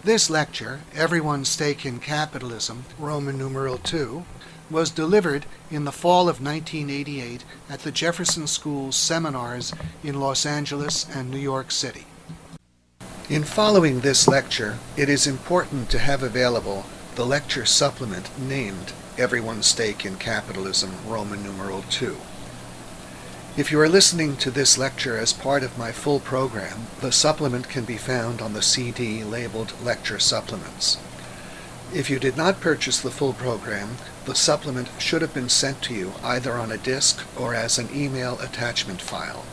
This lecture, Everyone's Stake in Capitalism, Roman numeral II, was delivered in the fall of 1988 at the Jefferson School's seminars in Los Angeles and New York City. In following this lecture, it is important to have available the lecture supplement named Everyone's Stake in Capitalism, Roman numeral II. If you are listening to this lecture as part of my full program, the supplement can be found on the CD labeled Lecture Supplements. If you did not purchase the full program, the supplement should have been sent to you either on a disk or as an email attachment file.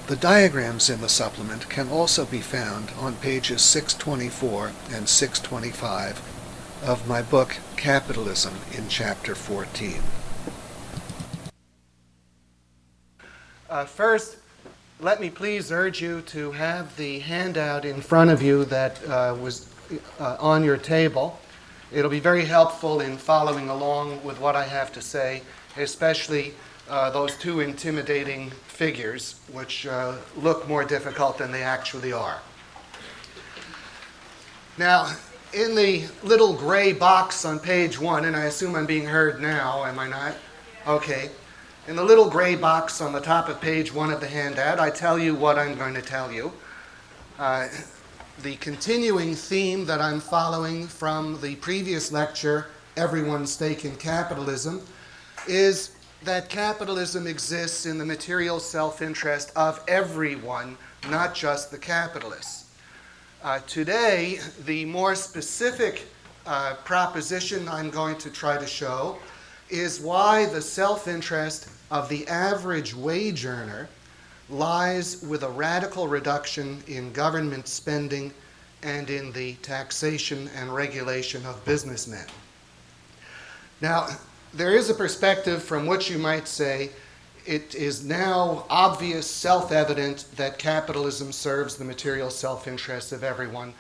The diagrams in the supplement can also be found on pages 624 and 625 of my book Capitalism in Chapter 14. First, let me please urge you to have the handout in front of you that was on your table. It'll be very helpful in following along with what I have to say, especially those two intimidating figures, which look more difficult than they actually are. Now, in the little gray box on page 1, and I assume I'm being heard now, am I not? Okay. In the little gray box on the top of page 1 of the handout, I tell you what I'm going to tell you. The continuing theme that I'm following from the previous lecture, Everyone's Stake in Capitalism, is that capitalism exists in the material self-interest of everyone, not just the capitalists. Today, the more specific proposition I'm going to try to show is why the self-interest of the average wage earner lies with a radical reduction in government spending and in the taxation and regulation of businessmen. Now, there is a perspective from which you might say it is now obvious, self-evident that capitalism serves the material self-interest of everyone.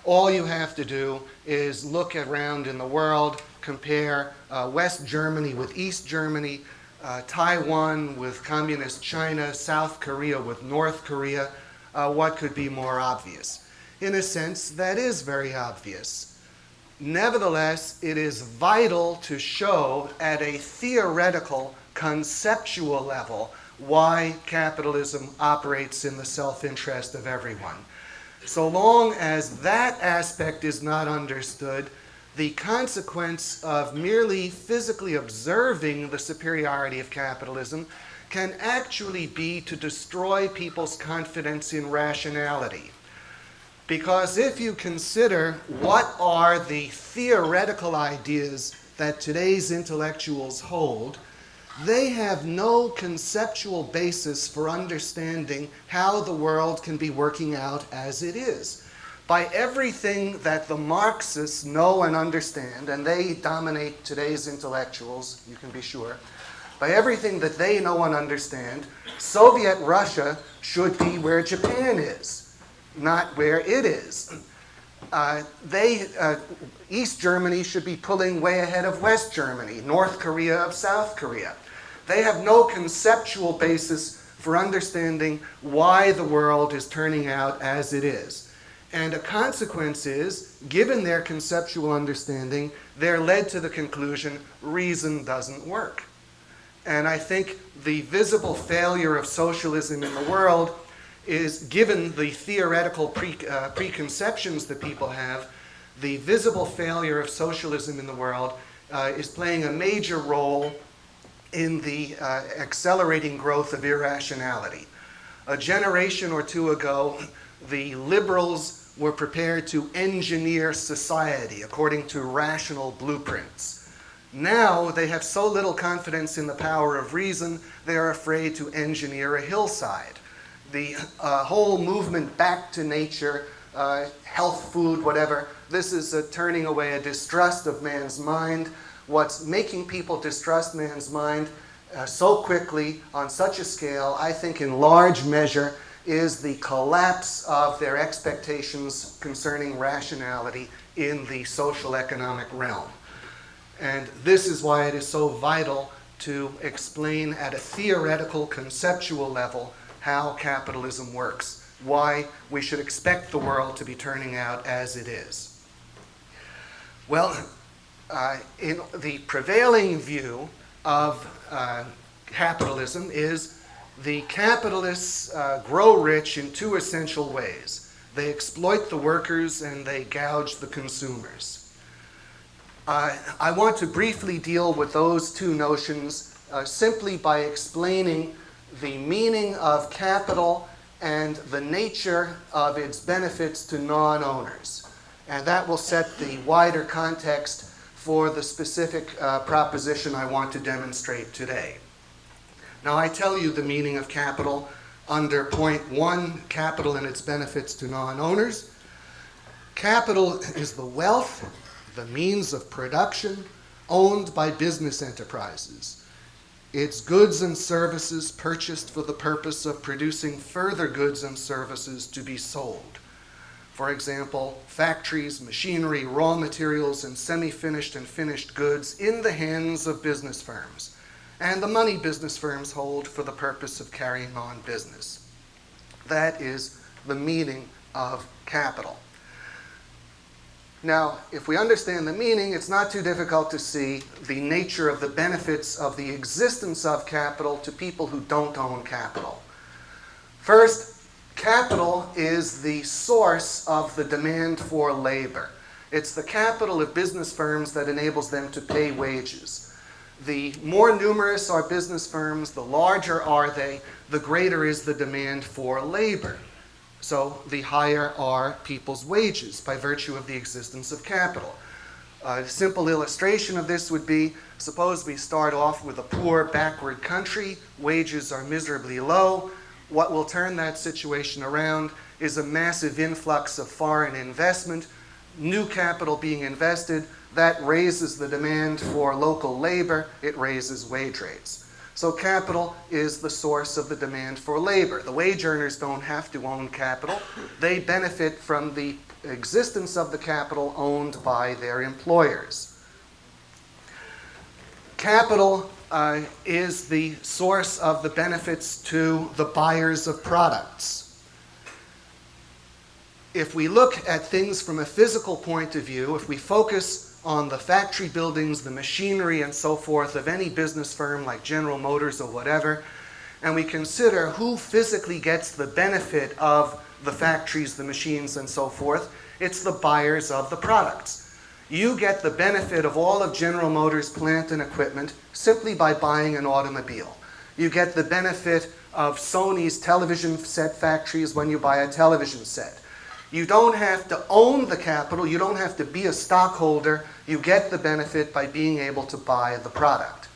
All you have to do is look around in the world, compare West Germany with East Germany, Taiwan with communist China, South Korea with North Korea. What could be more obvious? In a sense, that is very obvious. Nevertheless, it is vital to show at a theoretical, conceptual level why capitalism operates in the self-interest of everyone. So long as that aspect is not understood, the consequence of merely physically observing the superiority of capitalism can actually be to destroy people's confidence in rationality. Because if you consider what are the theoretical ideas that today's intellectuals hold, they have no conceptual basis for understanding how the world can be working out as it is. By everything that the Marxists know and understand, and they dominate today's intellectuals, you can be sure, by everything that they know and understand, Soviet Russia should be where Japan is, not where it is. East Germany should be pulling way ahead of West Germany, North Korea of South Korea. They have no conceptual basis for understanding why the world is turning out as it is. And a consequence is, given their conceptual understanding, they're led to the conclusion reason doesn't work. And I think the visible failure of socialism in the world is, given the theoretical preconceptions that people have, the visible failure of socialism in the world is playing a major role in the accelerating growth of irrationality. A generation or two ago, the liberals were prepared to engineer society according to rational blueprints. Now they have so little confidence in the power of reason, they are afraid to engineer a hillside. The whole movement back to nature, health food, whatever, this is turning away a distrust of man's mind. What's making people distrust man's mind so quickly on such a scale, I think in large measure, is the collapse of their expectations concerning rationality in the social economic realm. And this is why it is so vital to explain at a theoretical, conceptual level how capitalism works. why we should expect the world to be turning out as it is. Well, in the prevailing view of capitalism is the capitalists grow rich in two essential ways. They exploit the workers and they gouge the consumers. I want to briefly deal with those two notions simply by explaining the meaning of capital and the nature of its benefits to non-owners. And that will set the wider context for the specific proposition I want to demonstrate today. Now, I tell you the meaning of capital under point 1, capital and its benefits to non-owners. Capital is the wealth, the means of production, owned by business enterprises. It's goods and services purchased for the purpose of producing further goods and services to be sold. For example, factories, machinery, raw materials, and semi-finished and finished goods in the hands of business firms, and the money business firms hold for the purpose of carrying on business. That is the meaning of capital. Now, if we understand the meaning, it's not too difficult to see the nature of the benefits of the existence of capital to people who don't own capital. First, capital is the source of the demand for labor. It's the capital of business firms that enables them to pay wages. The more numerous are business firms, the larger are they, the greater is the demand for labor. So the higher are people's wages by virtue of the existence of capital. A simple illustration of this would be, suppose we start off with a poor, backward country, wages are miserably low. What will turn that situation around is a massive influx of foreign investment, new capital being invested. That raises the demand for local labor, it raises wage rates. So capital is the source of the demand for labor. The wage earners don't have to own capital. They benefit from the existence of the capital owned by their employers. Capital is the source of the benefits to the buyers of products. If we look at things from a physical point of view, if we focus on the factory buildings, the machinery, and so forth of any business firm like General Motors or whatever, and we consider who physically gets the benefit of the factories, the machines, and so forth, it's the buyers of the products. You get the benefit of all of General Motors' plant and equipment simply by buying an automobile. You get the benefit of Sony's television set factories when you buy a television set. You don't have to own the capital, you don't have to be a stockholder, you get the benefit by being able to buy the product.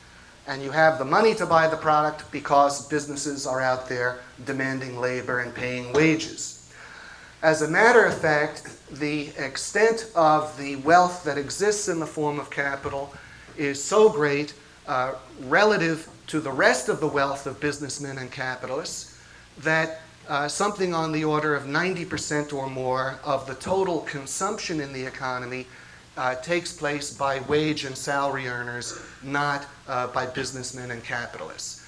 And you have the money to buy the product because businesses are out there demanding labor and paying wages. As a matter of fact, the extent of the wealth that exists in the form of capital is so great relative to the rest of the wealth of businessmen and capitalists that something on the order of 90% or more of the total consumption in the economy takes place by wage and salary earners, not by businessmen and capitalists.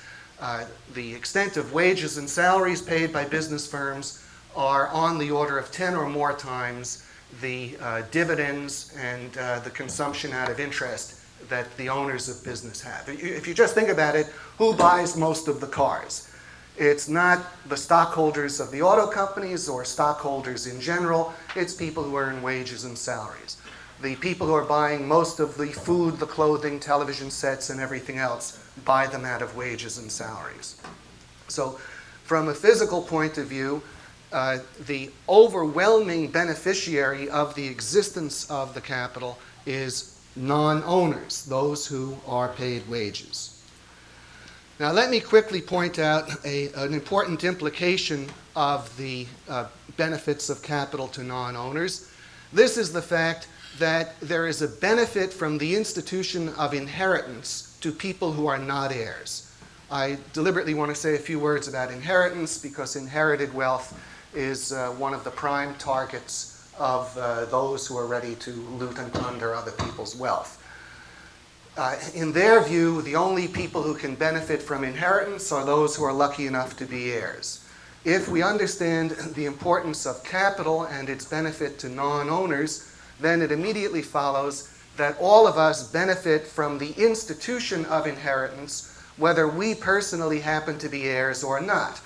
The extent of wages and salaries paid by business firms are on the order of 10 or more times the dividends and the consumption out of interest that the owners of business have. If you just think about it, who buys most of the cars? It's not the stockholders of the auto companies or stockholders in general. It's people who earn wages and salaries. The people who are buying most of the food, the clothing, television sets, and everything else buy them out of wages and salaries. So from a physical point of view, the overwhelming beneficiary of the existence of the capital is non-owners, those who are paid wages. Now let me quickly point out an important implication of the benefits of capital to non-owners. This is the fact that there is a benefit from the institution of inheritance to people who are not heirs. I deliberately want to say a few words about inheritance because inherited wealth is one of the prime targets of those who are ready to loot and plunder other people's wealth. In their view, the only people who can benefit from inheritance are those who are lucky enough to be heirs. If we understand the importance of capital and its benefit to non-owners, then it immediately follows that all of us benefit from the institution of inheritance, whether we personally happen to be heirs or not.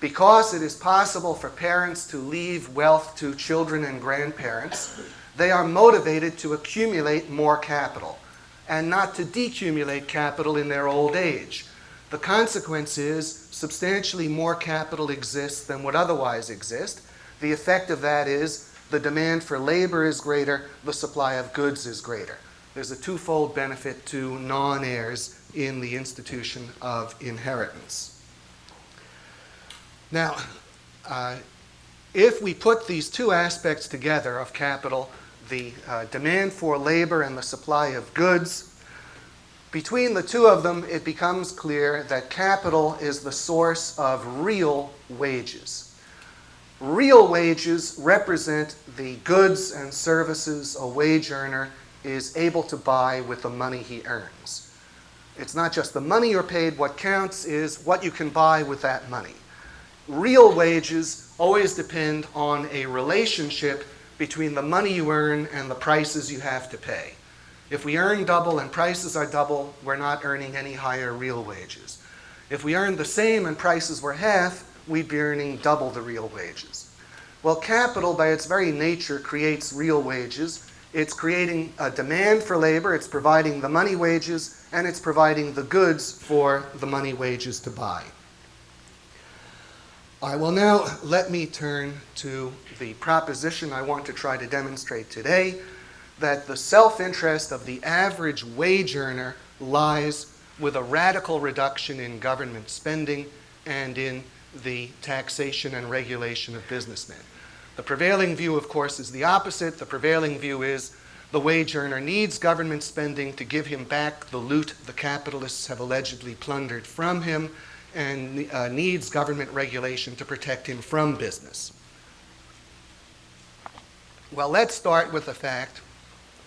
Because it is possible for parents to leave wealth to children and grandparents, they are motivated to accumulate more capital and not to decumulate capital in their old age. The consequence is substantially more capital exists than would otherwise exist. The effect of that is the demand for labor is greater, the supply of goods is greater. There's a twofold benefit to non-heirs in the institution of inheritance. Now, if we put these two aspects together of capital, the demand for labor and the supply of goods, between the two of them, it becomes clear that capital is the source of real wages. Real wages represent the goods and services a wage earner is able to buy with the money he earns. It's not just the money you're paid. What counts is what you can buy with that money. Real wages always depend on a relationship between the money you earn and the prices you have to pay. If we earn double and prices are double, we're not earning any higher real wages. If we earned the same and prices were half, we'd be earning double the real wages. Well, capital, by its very nature, creates real wages. It's creating a demand for labor, it's providing the money wages, and it's providing the goods for the money wages to buy. All right, well now let me turn to the proposition I want to try to demonstrate today, that the self-interest of the average wage earner lies with a radical reduction in government spending and in the taxation and regulation of businessmen. The prevailing view, of course, is the opposite. The prevailing view is the wage earner needs government spending to give him back the loot the capitalists have allegedly plundered from him, and needs government regulation to protect him from business. Well, let's start with the fact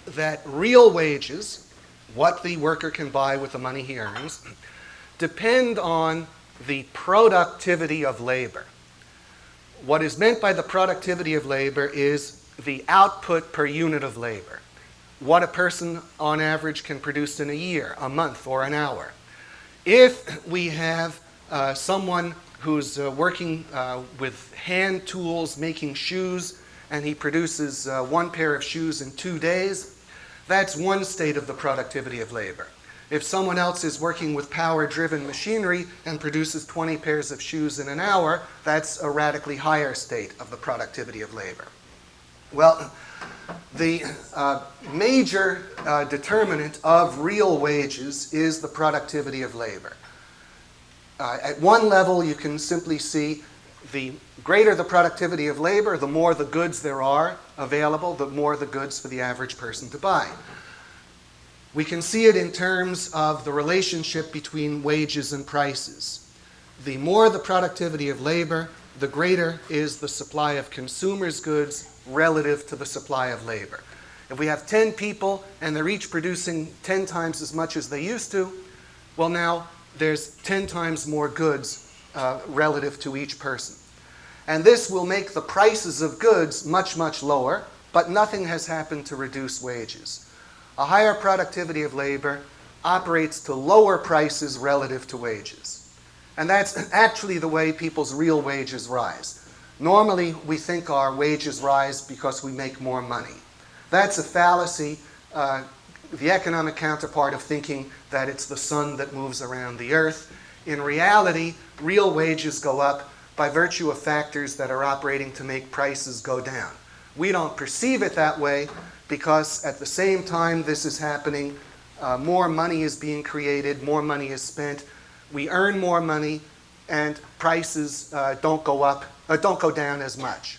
that real wages, what the worker can buy with the money he earns, depend on the productivity of labor. What is meant by the productivity of labor is the output per unit of labor. What a person on average can produce in a year, a month, or an hour. If we have someone who's working with hand tools making shoes, and he produces one pair of shoes in 2 days, that's one state of the productivity of labor. If someone else is working with power-driven machinery and produces 20 pairs of shoes in an hour, that's a radically higher state of the productivity of labor. Well, the major determinant of real wages is the productivity of labor. At one level, you can simply see the greater the productivity of labor, the more the goods there are available, the more the goods for the average person to buy. We can see it in terms of the relationship between wages and prices. The more the productivity of labor, the greater is the supply of consumers' goods relative to the supply of labor. If we have 10 people and they're each producing 10 times as much as they used to, well now there's 10 times more goods relative to each person. And this will make the prices of goods much, much lower, but nothing has happened to reduce wages. A higher productivity of labor operates to lower prices relative to wages. And that's actually the way people's real wages rise. Normally, we think our wages rise because we make more money. That's a fallacy, the economic counterpart of thinking that it's the sun that moves around the earth. In reality, real wages go up by virtue of factors that are operating to make prices go down. We don't perceive it that way because at the same time this is happening, more money is being created, more money is spent. We earn more money and prices don't go down as much.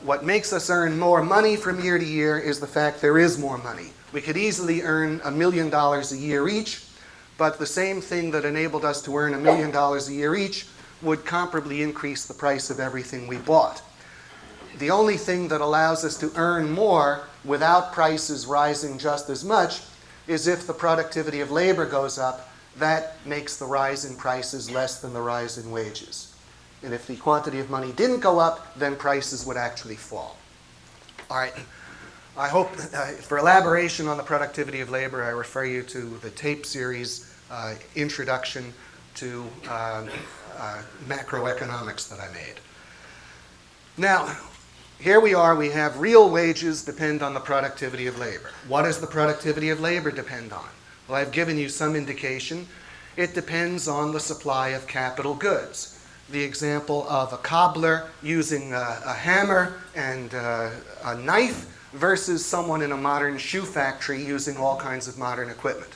What makes us earn more money from year to year is the fact there is more money. We could easily earn $1 million a year each, but the same thing that enabled us to earn $1 million a year each would comparably increase the price of everything we bought. The only thing that allows us to earn more without prices rising just as much is if the productivity of labor goes up. That makes the rise in prices less than the rise in wages. And if the quantity of money didn't go up, then prices would actually fall. All right. I hope, for elaboration on the productivity of labor, I refer you to the tape series Introduction to Macroeconomics that I made. Now, here we are. We have real wages depend on the productivity of labor. What does the productivity of labor depend on? Well, I've given you some indication. It depends on the supply of capital goods. The example of a cobbler using a hammer and a knife versus someone in a modern shoe factory using all kinds of modern equipment.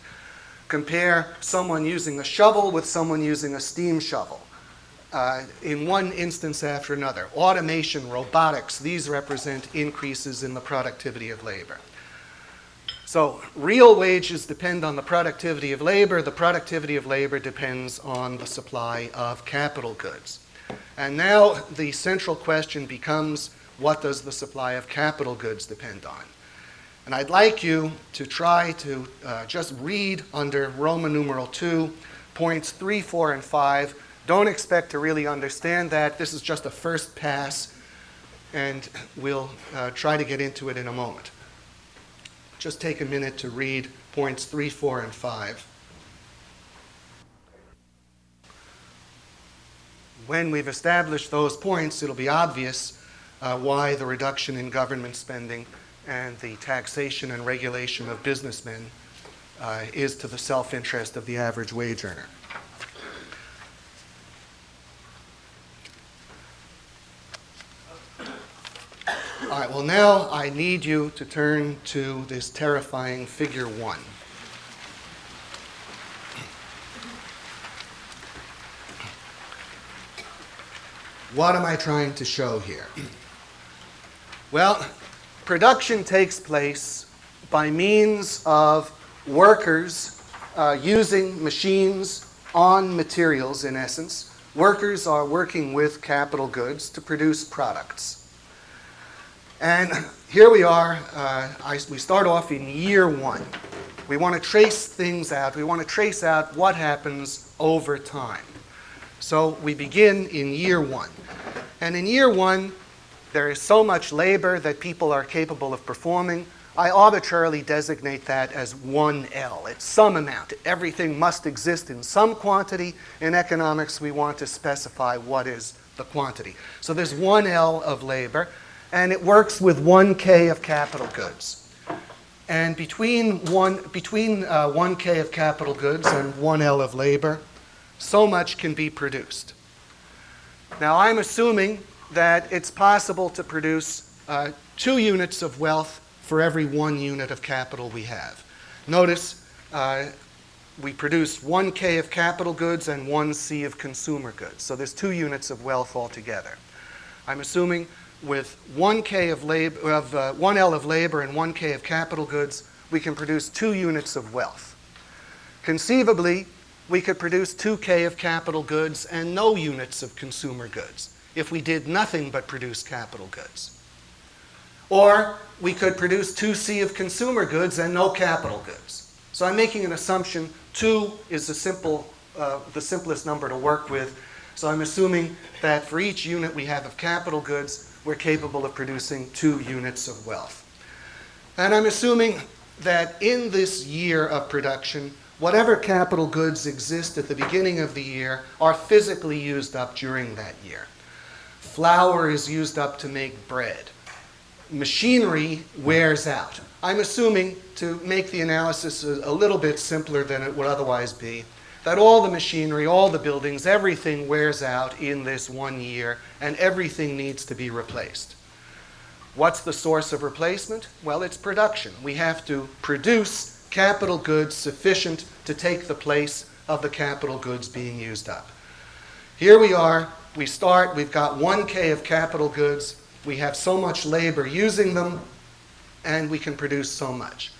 Compare someone using a shovel with someone using a steam shovel. In one instance after another. Automation, robotics, these represent increases in the productivity of labor. So real wages depend on the productivity of labor. The productivity of labor depends on the supply of capital goods. And now the central question becomes, what does the supply of capital goods depend on? And I'd like you to try to just read under Roman numeral 2, points 3, 4, and 5. Don't expect to really understand that. This is just a first pass, and we'll try to get into it in a moment. Just take a minute to read points 3, 4, and 5. When we've established those points, it'll be obvious why the reduction in government spending and the taxation and regulation of businessmen is to the self-interest of the average wage earner. All right, well now I need you to turn to this terrifying figure 1. What am I trying to show here? Well, production takes place by means of workers using machines on materials, in essence. Workers are working with capital goods to produce products. And here we are, we start off in year 1. We want to trace things out. We want to trace out what happens over time. So we begin in year 1. And in year 1, there is so much labor that people are capable of performing. I arbitrarily designate that as 1L. It's some amount. Everything must exist in some quantity. In economics, we want to specify what is the quantity. So there's 1L of labor. And it works with 1K of capital goods. And between 1K of capital goods and 1L of labor, so much can be produced. Now I'm assuming that it's possible to produce 2 units of wealth for every 1 unit of capital we have. Notice we produce 1K of capital goods and 1C of consumer goods. So there's 2 units of wealth altogether. I'm assuming with 1K of 1L of labor and 1K of capital goods, we can produce 2 units of wealth. Conceivably, we could produce 2K of capital goods and no units of consumer goods if we did nothing but produce capital goods. Or we could produce 2C of consumer goods and no capital goods. So I'm making an assumption 2 is the simplest number to work with. So I'm assuming that for each unit we have of capital goods, we're capable of producing 2 units of wealth. And I'm assuming that in this year of production, whatever capital goods exist at the beginning of the year are physically used up during that year. Flour is used up to make bread. Machinery wears out. I'm assuming, to make the analysis a little bit simpler than it would otherwise be, that all the machinery, all the buildings, everything wears out in this 1 year, and everything needs to be replaced. What's the source of replacement? Well, it's production. We have to produce capital goods sufficient to take the place of the capital goods being used up. Here we are. We've got 1K of capital goods. We have so much labor using them, and we can produce so much.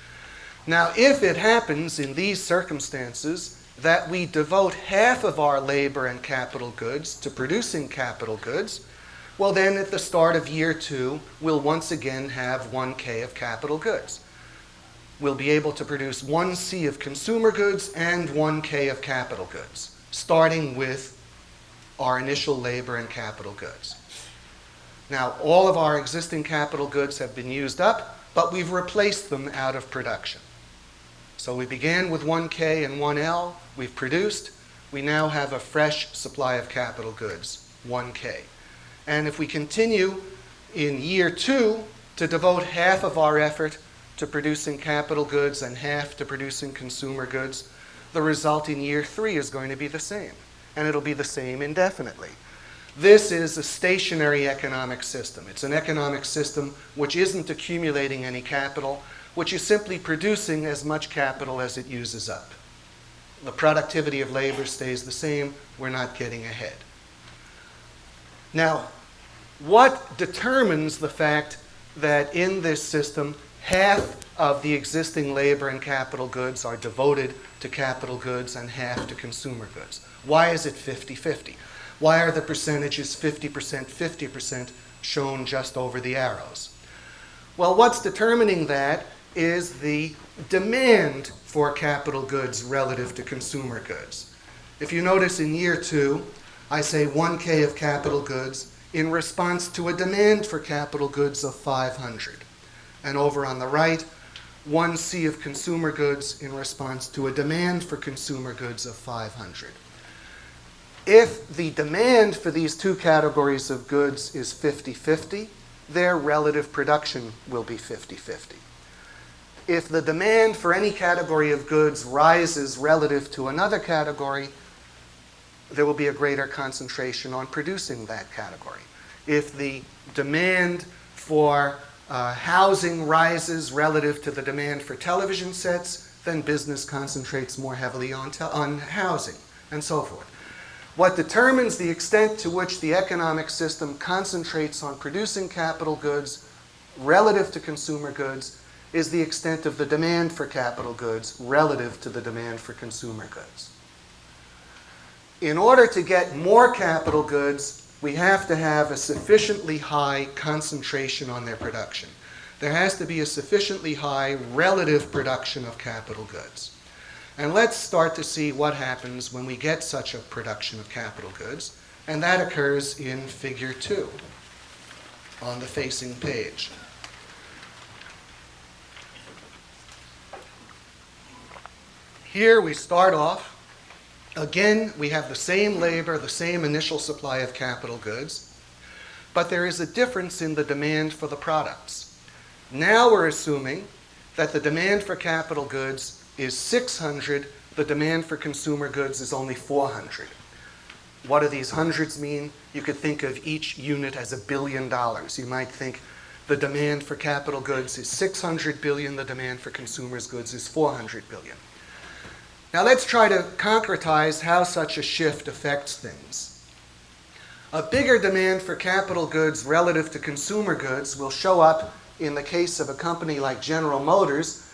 Now, if it happens in these circumstances that we devote half of our labor and capital goods to producing capital goods, well then at the start of year 2, we'll once again have 1K of capital goods. We'll be able to produce 1C of consumer goods and 1K of capital goods, starting with our initial labor and capital goods. Now, all of our existing capital goods have been used up, but we've replaced them out of production. So we began with 1K and 1L, we've produced, we now have a fresh supply of capital goods, 1K. And if we continue in year 2 to devote half of our effort to producing capital goods and half to producing consumer goods, the result in year 3 is going to be the same, and it'll be the same indefinitely. This is a stationary economic system. It's an economic system which isn't accumulating any capital, which is simply producing as much capital as it uses up. The productivity of labor stays the same. We're not getting ahead. Now, what determines the fact that in this system, half of the existing labor and capital goods are devoted to capital goods and half to consumer goods? Why is it 50-50? Why are the percentages 50%, 50% shown just over the arrows? Well, what's determining that is the demand for capital goods relative to consumer goods. If you notice in year 2, I say 1K of capital goods in response to a demand for capital goods of 500. And over on the right, 1C of consumer goods in response to a demand for consumer goods of 500. If the demand for these two categories of goods is 50-50, their relative production will be 50-50. If the demand for any category of goods rises relative to another category, there will be a greater concentration on producing that category. If the demand for housing rises relative to the demand for television sets, then business concentrates more heavily on housing, and so forth. What determines the extent to which the economic system concentrates on producing capital goods relative to consumer goods is the extent of the demand for capital goods relative to the demand for consumer goods. In order to get more capital goods, we have to have a sufficiently high concentration on their production. There has to be a sufficiently high relative production of capital goods. And let's start to see what happens when we get such a production of capital goods, and that occurs in Figure 2 on the facing page. Here we start off. Again, we have the same labor, the same initial supply of capital goods, but there is a difference in the demand for the products. Now we're assuming that the demand for capital goods is 600, the demand for consumer goods is only 400. What do these hundreds mean? You could think of each unit as $1 billion. You might think the demand for capital goods is 600 billion, the demand for consumers' goods is 400 billion. Now let's try to concretize how such a shift affects things. A bigger demand for capital goods relative to consumer goods will show up in the case of a company like General Motors.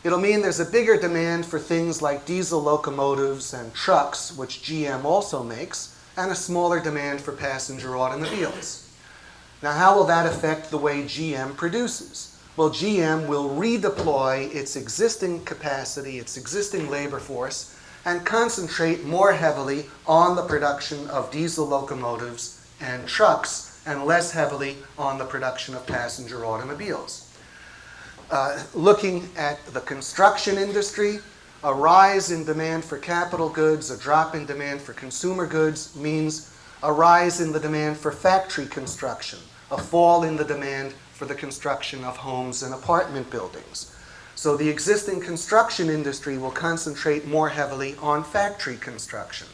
It'll mean there's a bigger demand for things like diesel locomotives and trucks, which GM also makes, and a smaller demand for passenger automobiles. Now, how will that affect the way GM produces? Well, GM will redeploy its existing capacity, its existing labor force, and concentrate more heavily on the production of diesel locomotives and trucks, and less heavily on the production of passenger automobiles. Looking at the construction industry, a rise in demand for capital goods, a drop in demand for consumer goods means a rise in the demand for factory construction, a fall in the demand for the construction of homes and apartment buildings. So the existing construction industry will concentrate more heavily on factory construction.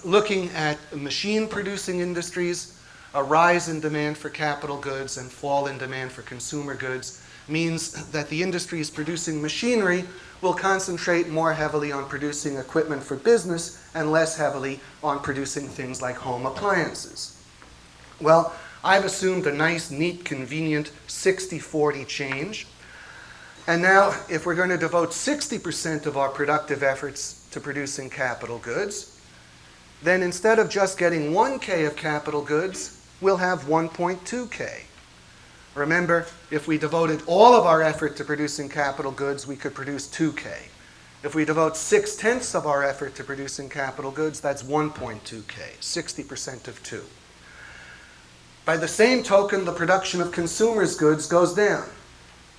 Looking at machine-producing industries, a rise in demand for capital goods and fall in demand for consumer goods means that the industries producing machinery will concentrate more heavily on producing equipment for business and less heavily on producing things like home appliances. Well, I've assumed a nice, neat, convenient 60-40 change. And now, if we're going to devote 60% of our productive efforts to producing capital goods, then instead of just getting 1K of capital goods, we'll have 1.2K. Remember, if we devoted all of our effort to producing capital goods, we could produce 2K. If we devote 6/10 of our effort to producing capital goods, that's 1.2K, 60% of 2. By the same token, the production of consumers' goods goes down.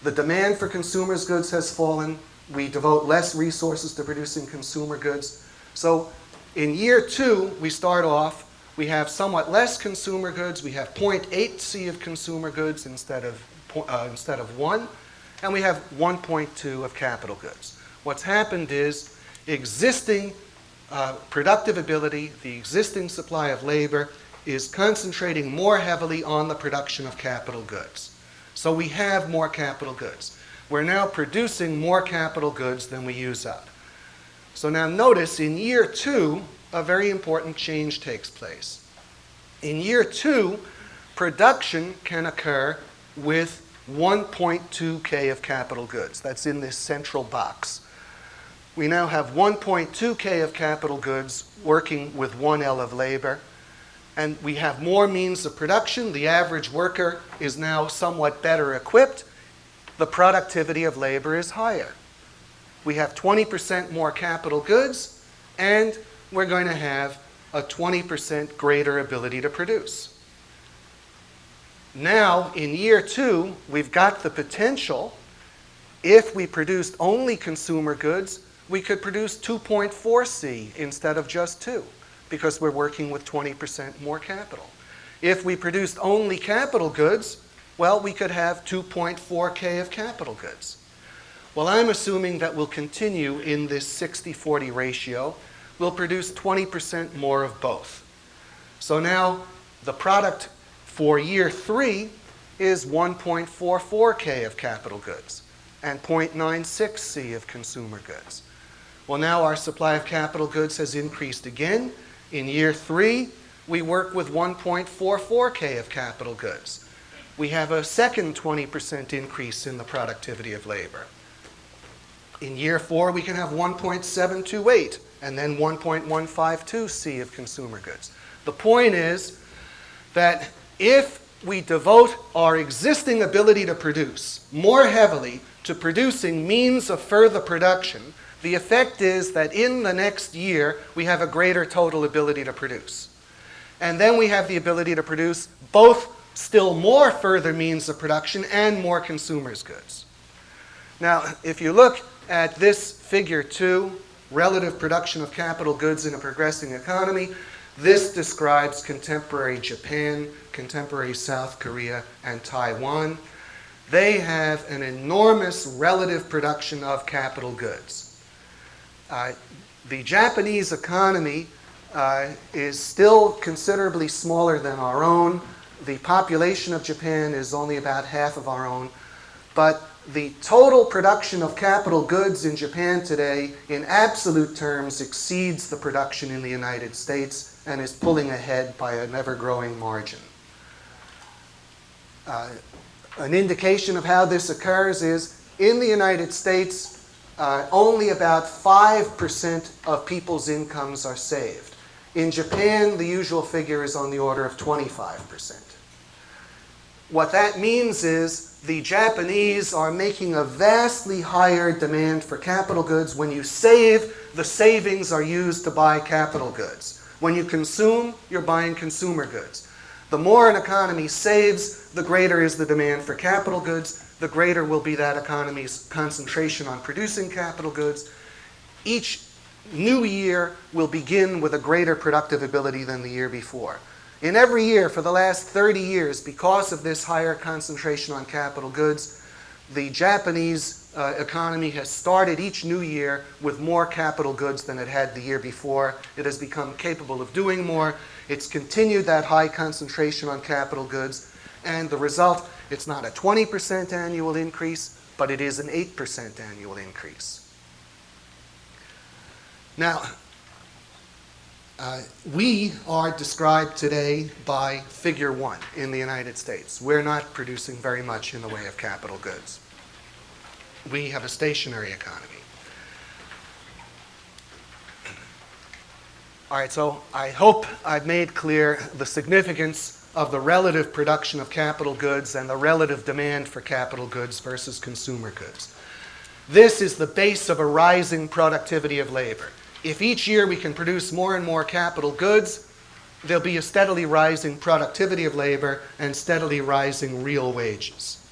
The demand for consumers' goods has fallen. We devote less resources to producing consumer goods. So in year 2, we start off, we have somewhat less consumer goods. We have 0.8 C of consumer goods instead of 1, and we have 1.2 of capital goods. What's happened is existing productive ability, the existing supply of labor, is concentrating more heavily on the production of capital goods. So we have more capital goods. We're now producing more capital goods than we use up. So now notice in year 2, a very important change takes place. In year 2, production can occur with 1.2K of capital goods. That's in this central box. We now have 1.2K of capital goods working with 1L of labor. And we have more means of production. The average worker is now somewhat better equipped. The productivity of labor is higher. We have 20% more capital goods, and we're going to have a 20% greater ability to produce. Now, in year 2, we've got the potential, if we produced only consumer goods, we could produce 2.4 C instead of just 2, because we're working with 20% more capital. If we produced only capital goods, well, we could have 2.4K of capital goods. Well, I'm assuming that we'll continue in this 60-40 ratio. We'll produce 20% more of both. So now the product for year 3 is 1.44K of capital goods and 0.96 C of consumer goods. Well, now our supply of capital goods has increased again. In year 3, we work with 1.44K of capital goods. We have a second 20% increase in the productivity of labor. In year 4, we can have 1.728 and then 1.152 C of consumer goods. The point is that if we devote our existing ability to produce more heavily to producing means of further production, the effect is that in the next year, we have a greater total ability to produce. And then we have the ability to produce both still more further means of production and more consumers' goods. Now, if you look at this figure 2, relative production of capital goods in a progressing economy, this describes contemporary Japan, contemporary South Korea, and Taiwan. They have an enormous relative production of capital goods. The Japanese economy is still considerably smaller than our own. The population of Japan is only about half of our own. But the total production of capital goods in Japan today, in absolute terms, exceeds the production in the United States and is pulling ahead by an ever-growing margin. An indication of how this occurs is, in the United States, only about 5% of people's incomes are saved. In Japan, the usual figure is on the order of 25%. What that means is the Japanese are making a vastly higher demand for capital goods. When you save, the savings are used to buy capital goods. When you consume, you're buying consumer goods. The more an economy saves, the greater is the demand for capital goods. The greater will be that economy's concentration on producing capital goods. Each new year will begin with a greater productive ability than the year before. In every year for the last 30 years, because of this higher concentration on capital goods, the Japanese economy has started each new year with more capital goods than it had the year before. It has become capable of doing more. It's continued that high concentration on capital goods. And the result, it's not a 20% annual increase, but it is an 8% annual increase. Now, we are described today by figure 1 in the United States. We're not producing very much in the way of capital goods. We have a stationary economy. All right, so I hope I've made clear the significance of the relative production of capital goods and the relative demand for capital goods versus consumer goods. This is the base of a rising productivity of labor. If each year we can produce more and more capital goods, there'll be a steadily rising productivity of labor and steadily rising real wages.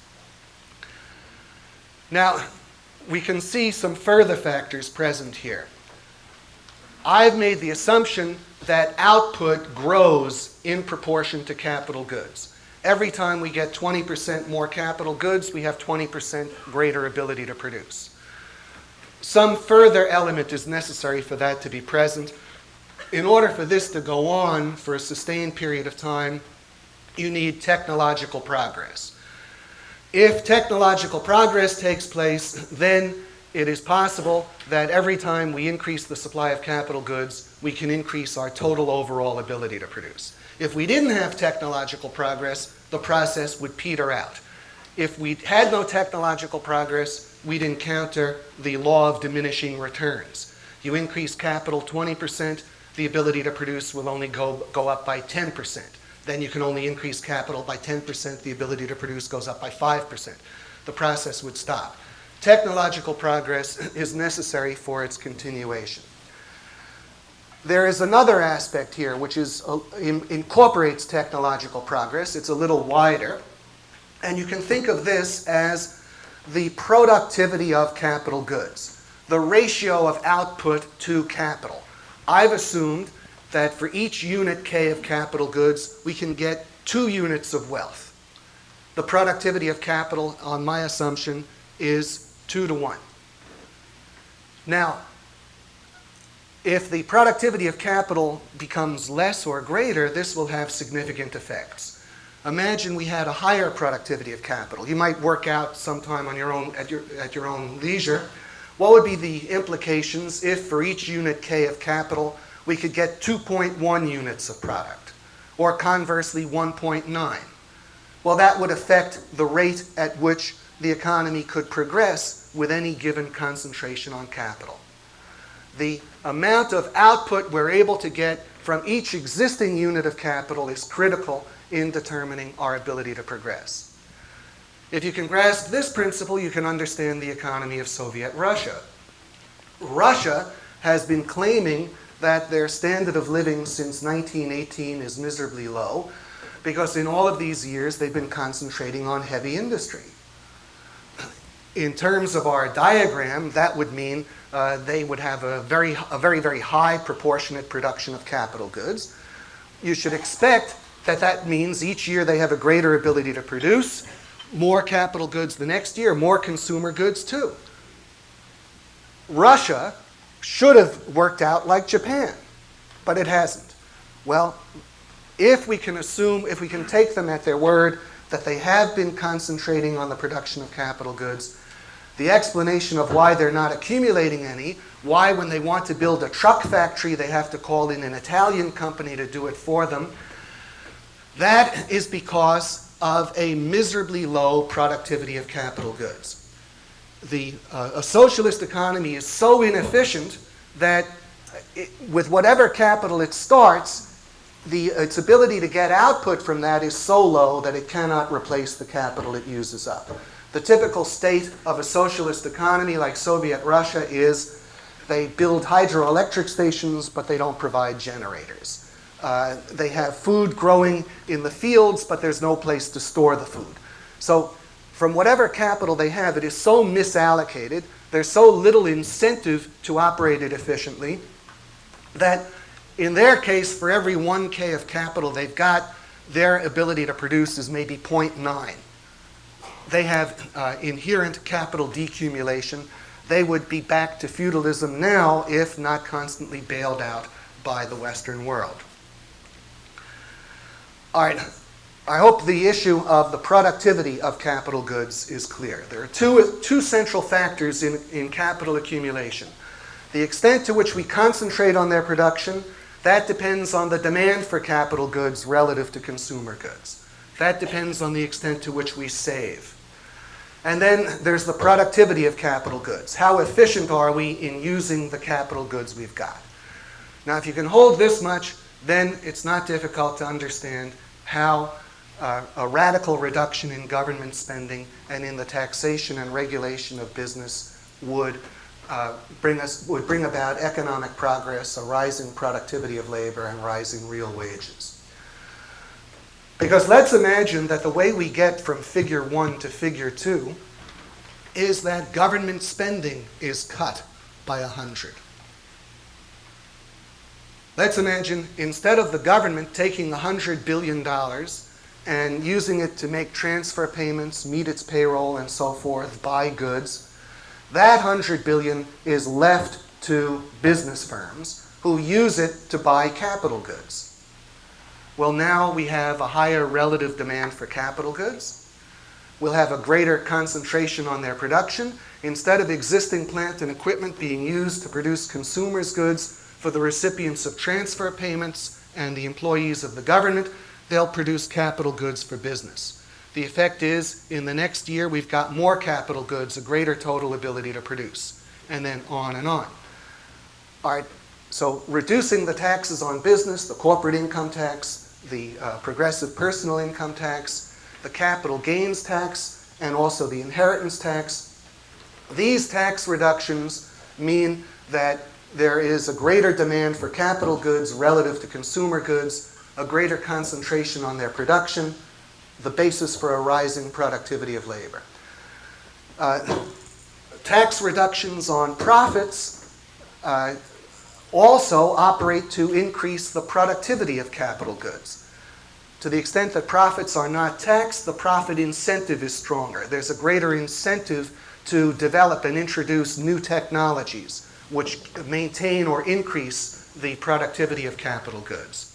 Now, we can see some further factors present here. I've made the assumption that output grows in proportion to capital goods. Every time we get 20% more capital goods, we have 20% greater ability to produce. Some further element is necessary for that to be present. In order for this to go on for a sustained period of time, you need technological progress. If technological progress takes place, then it is possible that every time we increase the supply of capital goods, we can increase our total overall ability to produce. If we didn't have technological progress, the process would peter out. If we had no technological progress, we'd encounter the law of diminishing returns. You increase capital 20%, the ability to produce will only go up by 10%. Then you can only increase capital by 10%, the ability to produce goes up by 5%. The process would stop. Technological progress is necessary for its continuation. There is another aspect here which incorporates technological progress. It's a little wider. And you can think of this as the productivity of capital goods, the ratio of output to capital. I've assumed that for each unit K of capital goods, we can get 2 units of wealth. The productivity of capital, on my assumption, is 2 to 1. Now, if the productivity of capital becomes less or greater, this will have significant effects. Imagine we had a higher productivity of capital. You might work out sometime on your own, at your own leisure. What would be the implications if for each unit K of capital we could get 2.1 units of product, or conversely 1.9? Well, that would affect the rate at which the economy could progress with any given concentration on capital. The amount of output we're able to get from each existing unit of capital is critical in determining our ability to progress. If you can grasp this principle, you can understand the economy of Soviet Russia. Russia has been claiming that their standard of living since 1918 is miserably low because in all of these years they've been concentrating on heavy industry. In terms of our diagram, that would mean they would have a very, very high proportionate production of capital goods. You should expect that that means each year they have a greater ability to produce more capital goods the next year, more consumer goods too. Russia should have worked out like Japan, but it hasn't. Well, if we can take them at their word that they have been concentrating on the production of capital goods, the explanation of why they're not accumulating any, why when they want to build a truck factory they have to call in an Italian company to do it for them, that is because of a miserably low productivity of capital goods. A socialist economy is so inefficient that with whatever capital it starts, its ability to get output from that is so low that it cannot replace the capital it uses up. The typical state of a socialist economy like Soviet Russia is they build hydroelectric stations, but they don't provide generators. They have food growing in the fields, but there's no place to store the food. So from whatever capital they have, it is so misallocated, there's so little incentive to operate it efficiently, that in their case, for every 1K of capital they've got, their ability to produce is maybe 0.9. They have inherent capital decumulation. They would be back to feudalism now if not constantly bailed out by the Western world. All right, I hope the issue of the productivity of capital goods is clear. There are two central factors in capital accumulation. The extent to which we concentrate on their production, that depends on the demand for capital goods relative to consumer goods. That depends on the extent to which we save. And then there's the productivity of capital goods. How efficient are we in using the capital goods we've got? Now, if you can hold this much, then it's not difficult to understand how a radical reduction in government spending and in the taxation and regulation of business would bring about economic progress, a rising productivity of labor, and rising real wages. Because let's imagine that the way we get from figure 1 to figure 2 is that government spending is cut by 100. Let's imagine instead of the government taking $100 billion and using it to make transfer payments, meet its payroll, and so forth, buy goods, that $100 billion is left to business firms who use it to buy capital goods. Well, now we have a higher relative demand for capital goods. We'll have a greater concentration on their production. Instead of existing plant and equipment being used to produce consumers' goods for the recipients of transfer payments and the employees of the government, they'll produce capital goods for business. The effect is, in the next year, we've got more capital goods, a greater total ability to produce, and then on and on. All right, so reducing the taxes on business, the corporate income tax, the progressive personal income tax, the capital gains tax, and also the inheritance tax. These tax reductions mean that there is a greater demand for capital goods relative to consumer goods, a greater concentration on their production, the basis for a rising productivity of labor. Tax reductions on profits also operate to increase the productivity of capital goods. To the extent that profits are not taxed, the profit incentive is stronger. There's a greater incentive to develop and introduce new technologies which maintain or increase the productivity of capital goods.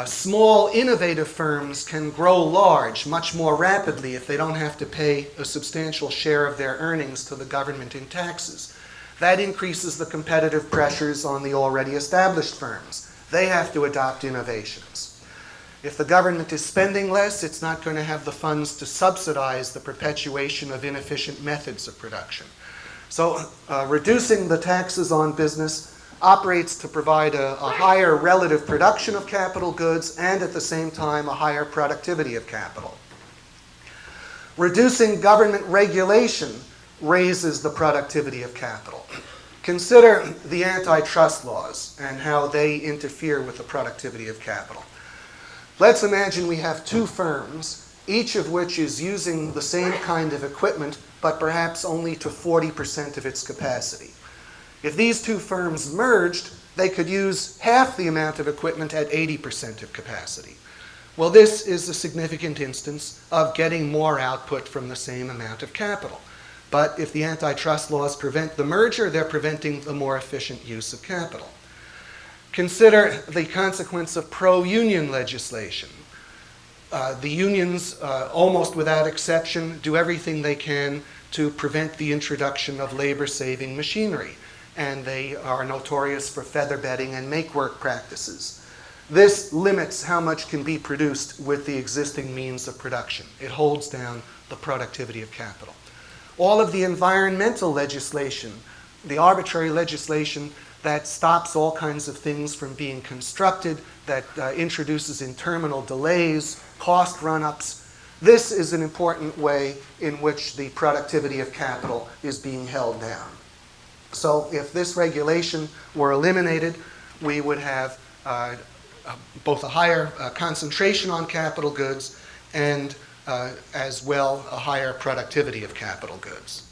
Small, innovative firms can grow large much more rapidly if they don't have to pay a substantial share of their earnings to the government in taxes. That increases the competitive pressures on the already established firms. They have to adopt innovations. If the government is spending less, it's not going to have the funds to subsidize the perpetuation of inefficient methods of production. So reducing the taxes on business operates to provide a higher relative production of capital goods and at the same time a higher productivity of capital. Reducing government regulation raises the productivity of capital. Consider the antitrust laws and how they interfere with the productivity of capital. Let's imagine we have two firms, each of which is using the same kind of equipment, but perhaps only to 40% of its capacity. If these two firms merged, they could use half the amount of equipment at 80% of capacity. Well, this is a significant instance of getting more output from the same amount of capital. But if the antitrust laws prevent the merger, they're preventing the more efficient use of capital. Consider the consequence of pro-union legislation. The unions, almost without exception, do everything they can to prevent the introduction of labor-saving machinery. And they are notorious for feather bedding and make-work practices. This limits how much can be produced with the existing means of production. It holds down the productivity of capital. All of the environmental legislation, the arbitrary legislation that stops all kinds of things from being constructed, that introduces interminable delays, cost run-ups, this is an important way in which the productivity of capital is being held down. So if this regulation were eliminated, we would have both a higher concentration on capital goods and as well a higher productivity of capital goods.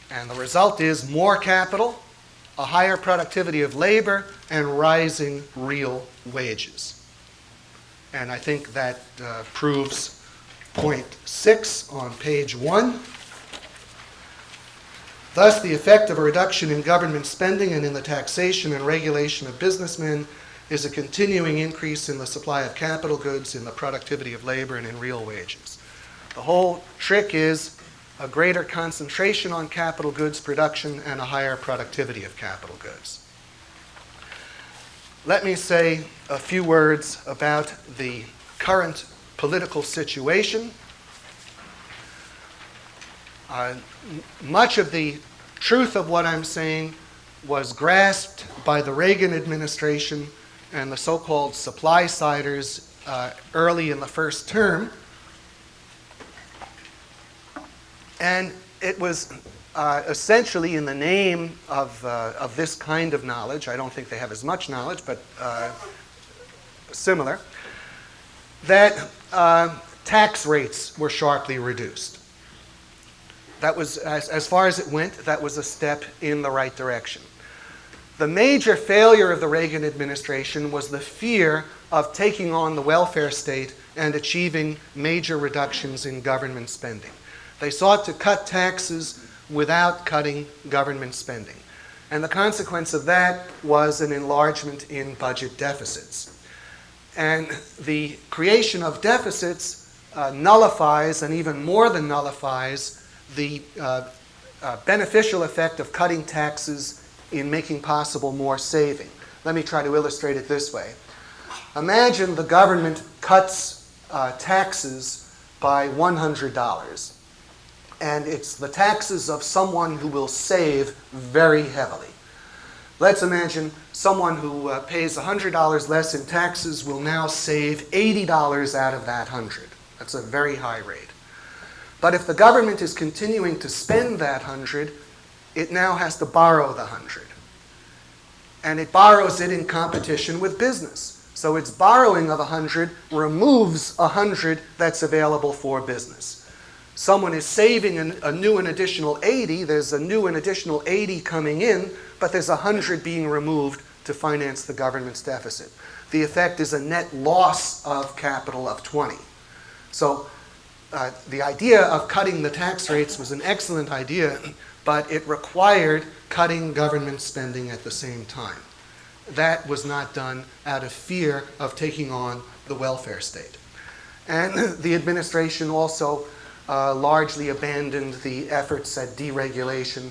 And the result is more capital, a higher productivity of labor, and rising real wages. And I think that proves point 6 on page 1. Thus, the effect of a reduction in government spending and in the taxation and regulation of businessmen is a continuing increase in the supply of capital goods, in the productivity of labor, and in real wages. The whole trick is a greater concentration on capital goods production and a higher productivity of capital goods. Let me say a few words about the current political situation. Much of the truth of what I'm saying was grasped by the Reagan administration and the so-called supply-siders early in the first term. And it was essentially in the name of this kind of knowledge, I don't think they have as much knowledge, but similar, that tax rates were sharply reduced. That was, as far as it went, that was a step in the right direction. The major failure of the Reagan administration was the fear of taking on the welfare state and achieving major reductions in government spending. They sought to cut taxes without cutting government spending. And the consequence of that was an enlargement in budget deficits. And the creation of deficits nullifies, and even more than nullifies, the beneficial effect of cutting taxes in making possible more saving. Let me try to illustrate it this way. Imagine the government cuts taxes by $100. And it's the taxes of someone who will save very heavily. Let's imagine someone who pays $100 less in taxes will now save $80 out of that 100. That's a very high rate. But if the government is continuing to spend that 100, it now has to borrow the 100. And it borrows it in competition with business. So its borrowing of 100 removes 100 that's available for business. Someone is saving a new and additional 80, there's a new and additional 80 coming in, but there's 100 being removed to finance the government's deficit. The effect is a net loss of capital of 20. So the idea of cutting the tax rates was an excellent idea, but it required cutting government spending at the same time. That was not done out of fear of taking on the welfare state. And the administration also largely abandoned the efforts at deregulation.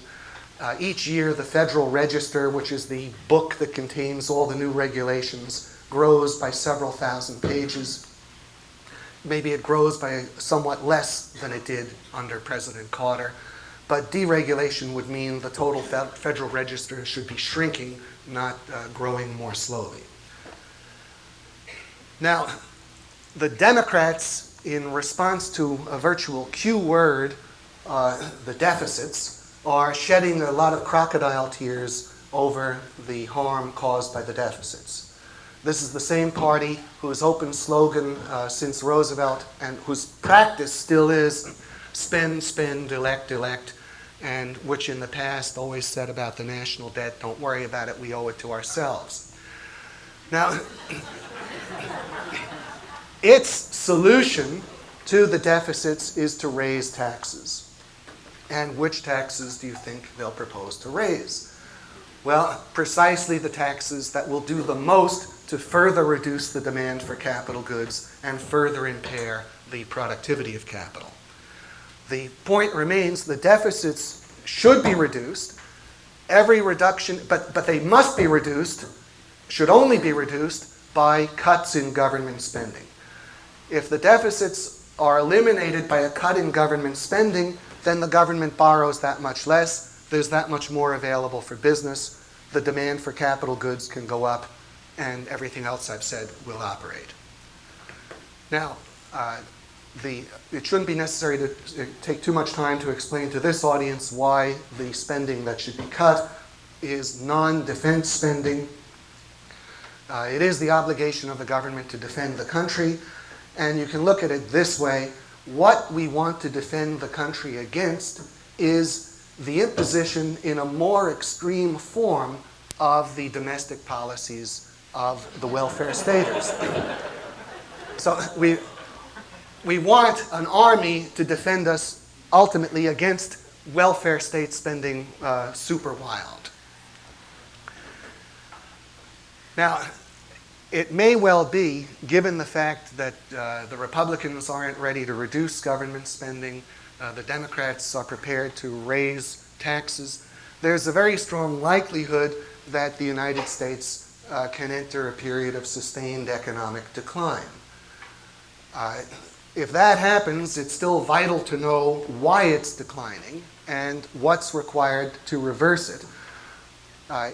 Each year, the Federal Register, which is the book that contains all the new regulations, grows by several thousand pages. Maybe it grows by somewhat less than it did under President Carter. But deregulation would mean the total Federal Register should be shrinking, not growing more slowly. Now, the Democrats, in response to a virtual Q word, the deficits, are shedding a lot of crocodile tears over the harm caused by the deficits. This is the same party whose open slogan since Roosevelt, and whose practice still is spend, spend, elect, elect, and which in the past always said about the national debt, don't worry about it, we owe it to ourselves. Now, its solution to the deficits is to raise taxes. And which taxes do you think they'll propose to raise? Well, precisely the taxes that will do the most to further reduce the demand for capital goods and further impair the productivity of capital. The point remains the deficits should be reduced. Every reduction, but they must be reduced, should only be reduced by cuts in government spending. If the deficits are eliminated by a cut in government spending, then the government borrows that much less, there's that much more available for business, the demand for capital goods can go up, and everything else I've said will operate. Now, it shouldn't be necessary to take too much time to explain to this audience why the spending that should be cut is non-defense spending. It is the obligation of the government to defend the country, and you can look at it this way. What we want to defend the country against is the imposition in a more extreme form of the domestic policies of the welfare staters. So we want an army to defend us ultimately against welfare state spending super wild. Now, it may well be, given the fact that the Republicans aren't ready to reduce government spending, the Democrats are prepared to raise taxes, there's a very strong likelihood that the United States can enter a period of sustained economic decline. If that happens, it's still vital to know why it's declining and what's required to reverse it.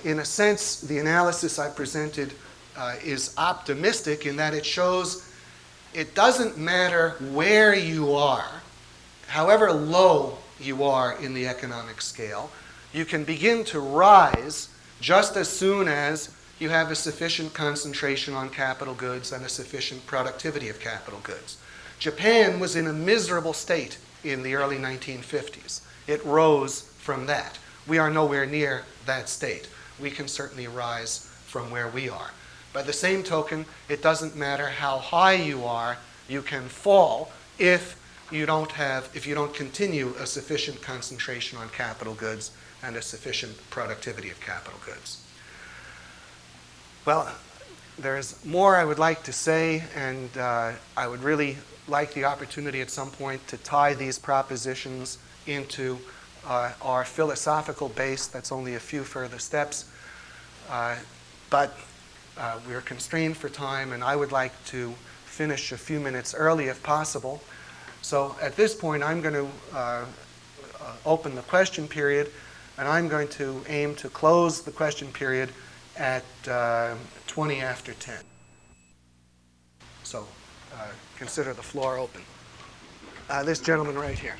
In a sense, the analysis I presented is optimistic in that it shows it doesn't matter where you are, however low you are in the economic scale. You can begin to rise just as soon as you have a sufficient concentration on capital goods and a sufficient productivity of capital goods. Japan was in a miserable state in the early 1950s. It rose from that. We are nowhere near that state. We can certainly rise from where we are. By the same token, it doesn't matter how high you are, you can fall if you don't continue a sufficient concentration on capital goods and a sufficient productivity of capital goods. Well, there's more I would like to say, and I would really like the opportunity at some point to tie these propositions into our philosophical base. That's only a few further steps. But we're constrained for time, and I would like to finish a few minutes early if possible. So at this point, I'm going to open the question period, and I'm going to aim to close the question period at 20 after 10. So consider the floor open. This gentleman right here.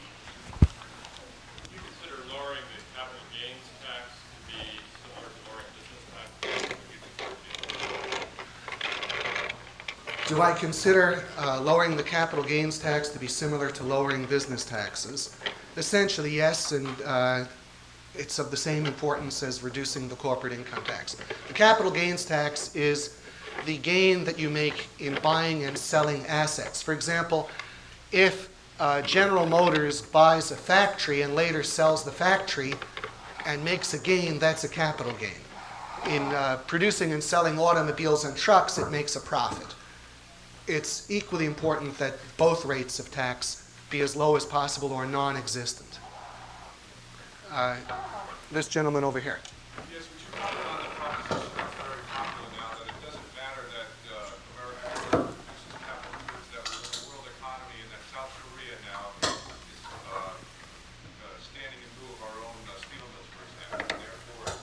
Do you consider lowering the capital gains tax to be similar to lowering business tax? Do I consider lowering the capital gains tax to be similar to lowering business taxes? Essentially, yes, and it's of the same importance as reducing the corporate income tax. The capital gains tax is the gain that you make in buying and selling assets. For example, if General Motors buys a factory and later sells the factory and makes a gain, that's a capital gain. In producing and selling automobiles and trucks, it makes a profit. It's equally important that both rates of tax be as low as possible or non-existent. This gentleman over here. Yes, would you comment on the proposition that's very popular now that it doesn't matter that America produces capital goods, that we're in a world economy, and that South Korea now is standing in lieu of our own steel mills, for example, and therefore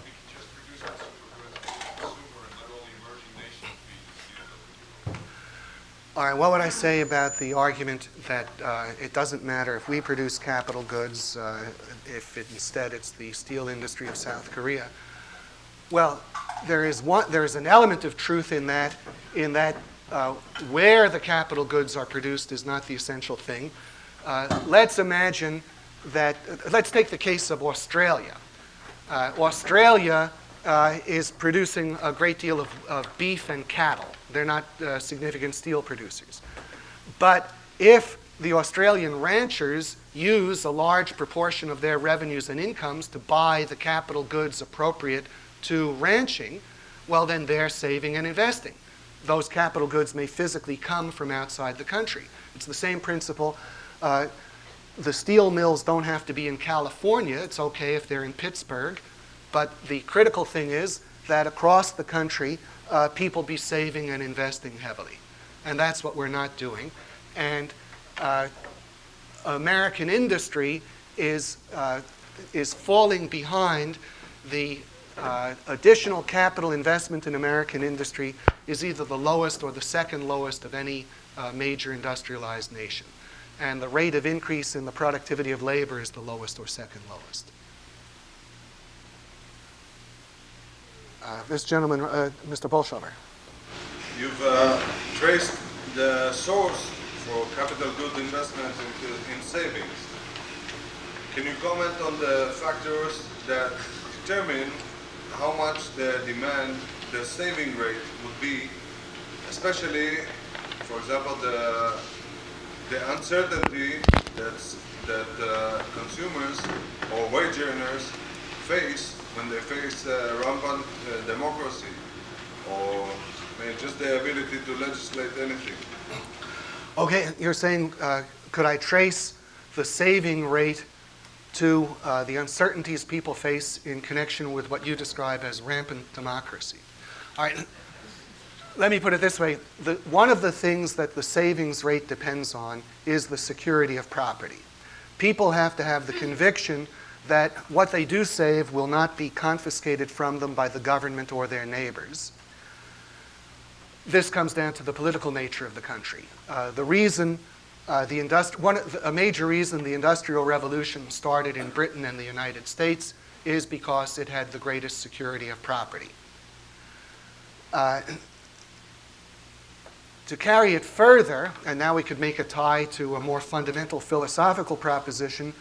we can just produce consumer goods to the consumer and let all the emerging nations feed the steel mills. All right, what would I say about the argument that it doesn't matter if we produce capital goods, if instead it's the steel industry of South Korea? Well, there is an element of truth in that where the capital goods are produced is not the essential thing. Let's imagine that, let's take the case of Australia. Australia is producing a great deal of beef and cattle. They're not significant steel producers. But if the Australian ranchers use a large proportion of their revenues and incomes to buy the capital goods appropriate to ranching, well, then they're saving and investing. Those capital goods may physically come from outside the country. It's the same principle. The steel mills don't have to be in California. It's okay if they're in Pittsburgh. But the critical thing is that across the country, people be saving and investing heavily. And that's what we're not doing. And American industry is falling behind. The additional capital investment in American industry is either the lowest or the second lowest of any major industrialized nation. And the rate of increase in the productivity of labor is the lowest or second lowest. This gentleman, Mr. Bolshover. You've traced the source for capital good investment in savings. Can you comment on the factors that determine how much the demand, the saving rate would be, especially, for example, the uncertainty that consumers or wage earners face when they face rampant democracy, or just the ability to legislate anything? Okay, you're saying, could I trace the saving rate to the uncertainties people face in connection with what you describe as rampant democracy? All right, let me put it this way. One of the things that the savings rate depends on is the security of property. People have to have the conviction that what they do save will not be confiscated from them by the government or their neighbors. This comes down to the political nature of the country. The reason A major reason the Industrial Revolution started in Britain and the United States is because it had the greatest security of property. To carry it further, and now we could make a tie to a more fundamental philosophical proposition,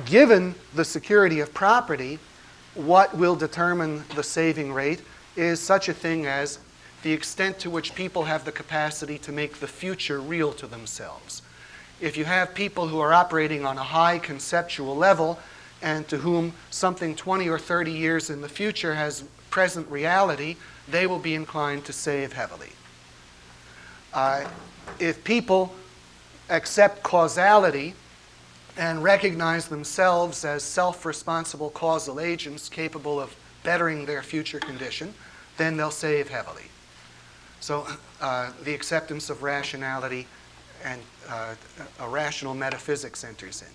given the security of property, what will determine the saving rate is such a thing as the extent to which people have the capacity to make the future real to themselves. If you have people who are operating on a high conceptual level and to whom something 20 or 30 years in the future has present reality, they will be inclined to save heavily. If people accept causality and recognize themselves as self-responsible causal agents capable of bettering their future condition, then they'll save heavily. So the acceptance of rationality and a rational metaphysics enters in.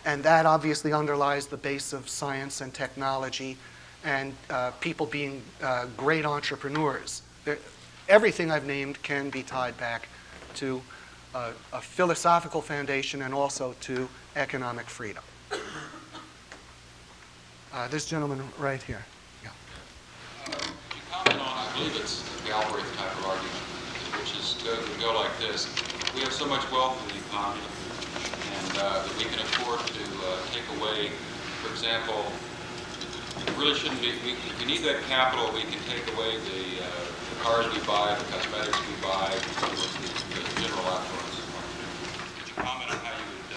And that obviously underlies the base of science and technology and people being great entrepreneurs. Everything I've named can be tied back to a philosophical foundation and also to economic freedom. This gentleman right here. Yeah. Could you comment on, I believe it's the Galbraith type of argument, which is would go like this. We have so much wealth in the economy and that we can afford to take away, for example, it really shouldn't be, if we need that capital, we can take away the cars we buy, the cosmetics we buy, the general affluence. Could you comment on how you would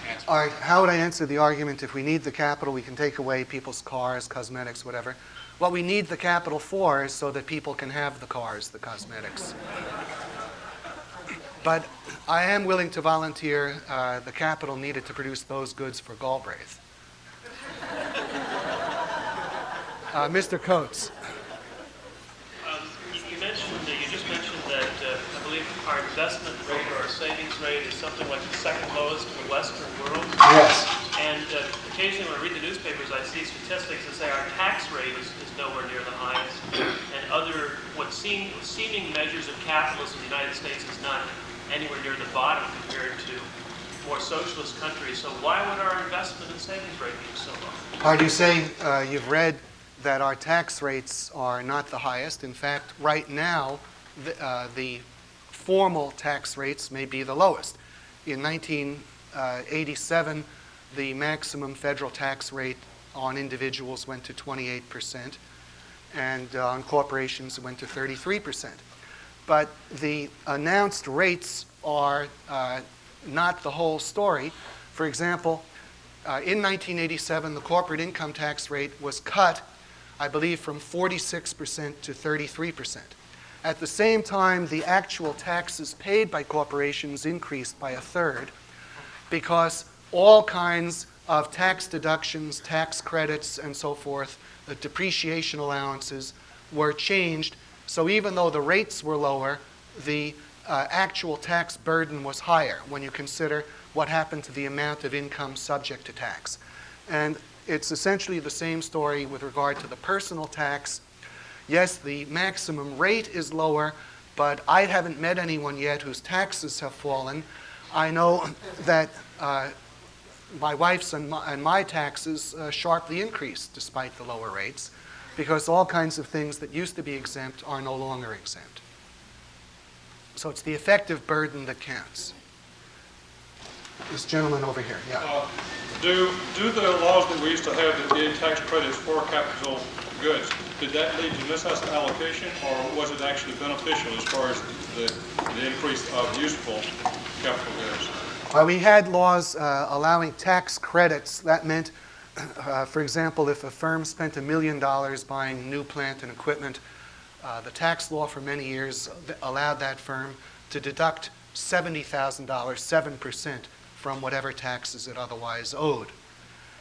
answer? All right, how would I answer the argument if we need the capital, we can take away people's cars, cosmetics, whatever? What we need the capital for is so that people can have the cars, the cosmetics. But I am willing to volunteer the capital needed to produce those goods for Galbraith. Mr. Coates. You just mentioned that I believe our investment rate or our savings rate is something like the second lowest in the Western world. Yes. And occasionally when I read the newspapers, I see statistics that say our tax rate is nowhere near the highest. And other, seeming measures of capitalism in the United States is not anywhere near the bottom compared to more socialist countries. So why would our investment and savings rate be so low? Hard you say you've read that our tax rates are not the highest. In fact, right now, the formal tax rates may be the lowest. In 1987, the maximum federal tax rate on individuals went to 28%, and on corporations it went to 33%. But the announced rates are not the whole story. For example, in 1987, the corporate income tax rate was cut, I believe, from 46% to 33%. At the same time, the actual taxes paid by corporations increased by a third because all kinds of tax deductions, tax credits, and so forth, the depreciation allowances were changed. So even though the rates were lower, the actual tax burden was higher when you consider what happened to the amount of income subject to tax. And it's essentially the same story with regard to the personal tax. Yes, the maximum rate is lower, but I haven't met anyone yet whose taxes have fallen. I know that my wife's and my taxes sharply increased despite the lower rates, because all kinds of things that used to be exempt are no longer exempt. So it's the effective burden that counts. This gentleman over here, yeah. Do the laws that we used to have that did tax credits for capital goods, did that lead to misallocation, or was it actually beneficial as far as the increase of useful capital goods? We had laws allowing tax credits. That meant, for example, if a firm spent $1 million buying new plant and equipment, the tax law for many years allowed that firm to deduct $70,000, 7%, from whatever taxes it otherwise owed.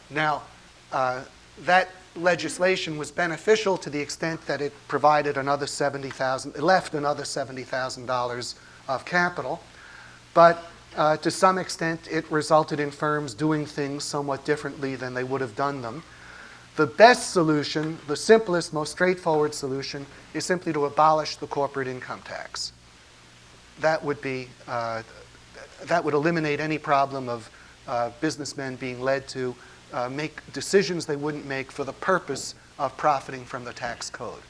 Now, that legislation was beneficial to the extent that it provided another $70,000, it left another $70,000 of capital, but to some extent it resulted in firms doing things somewhat differently than they would have done them. The best solution, the simplest, most straightforward solution, is simply to abolish the corporate income tax. That would be that would eliminate any problem of businessmen being led to make decisions they wouldn't make for the purpose of profiting from the tax code.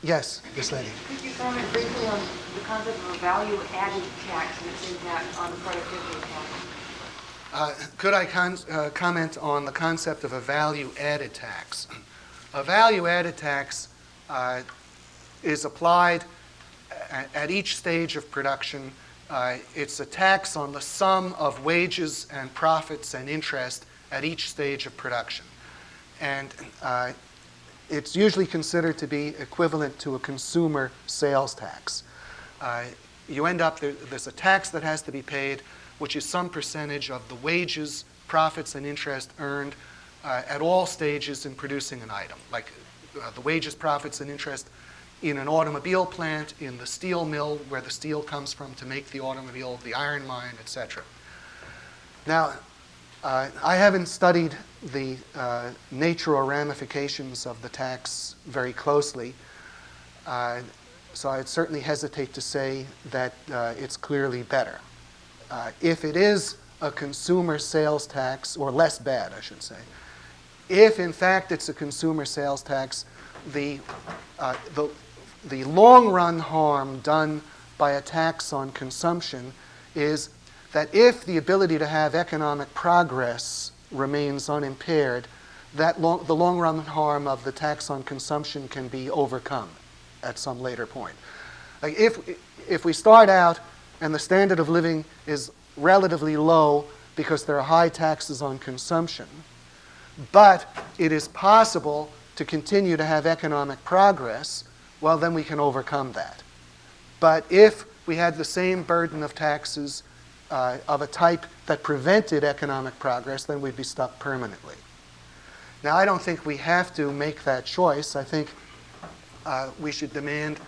Yes, this lady. Could you comment briefly on the concept of a value-added tax and its impact on the productivity tax? Could I comment on the concept of a value-added tax? A value-added tax is applied at each stage of production. It's a tax on the sum of wages and profits and interest at each stage of production. And it's usually considered to be equivalent to a consumer sales tax. You end up, there's a tax that has to be paid, which is some percentage of the wages, profits, and interest earned at all stages in producing an item, like the wages, profits, and interest in an automobile plant, in the steel mill where the steel comes from to make the automobile, the iron mine, etc. Now, I haven't studied the nature or ramifications of the tax very closely, so I'd certainly hesitate to say that it's clearly better. If it is a consumer sales tax, or less bad, I should say, if in fact it's a consumer sales tax, the long-run harm done by a tax on consumption is that if the ability to have economic progress remains unimpaired, the long-run harm of the tax on consumption can be overcome at some later point. Like if we start out and the standard of living is relatively low because there are high taxes on consumption, but it is possible to continue to have economic progress, well, then we can overcome that. But if we had the same burden of taxes of a type that prevented economic progress, then we'd be stuck permanently. Now, I don't think we have to make that choice. I think we should demand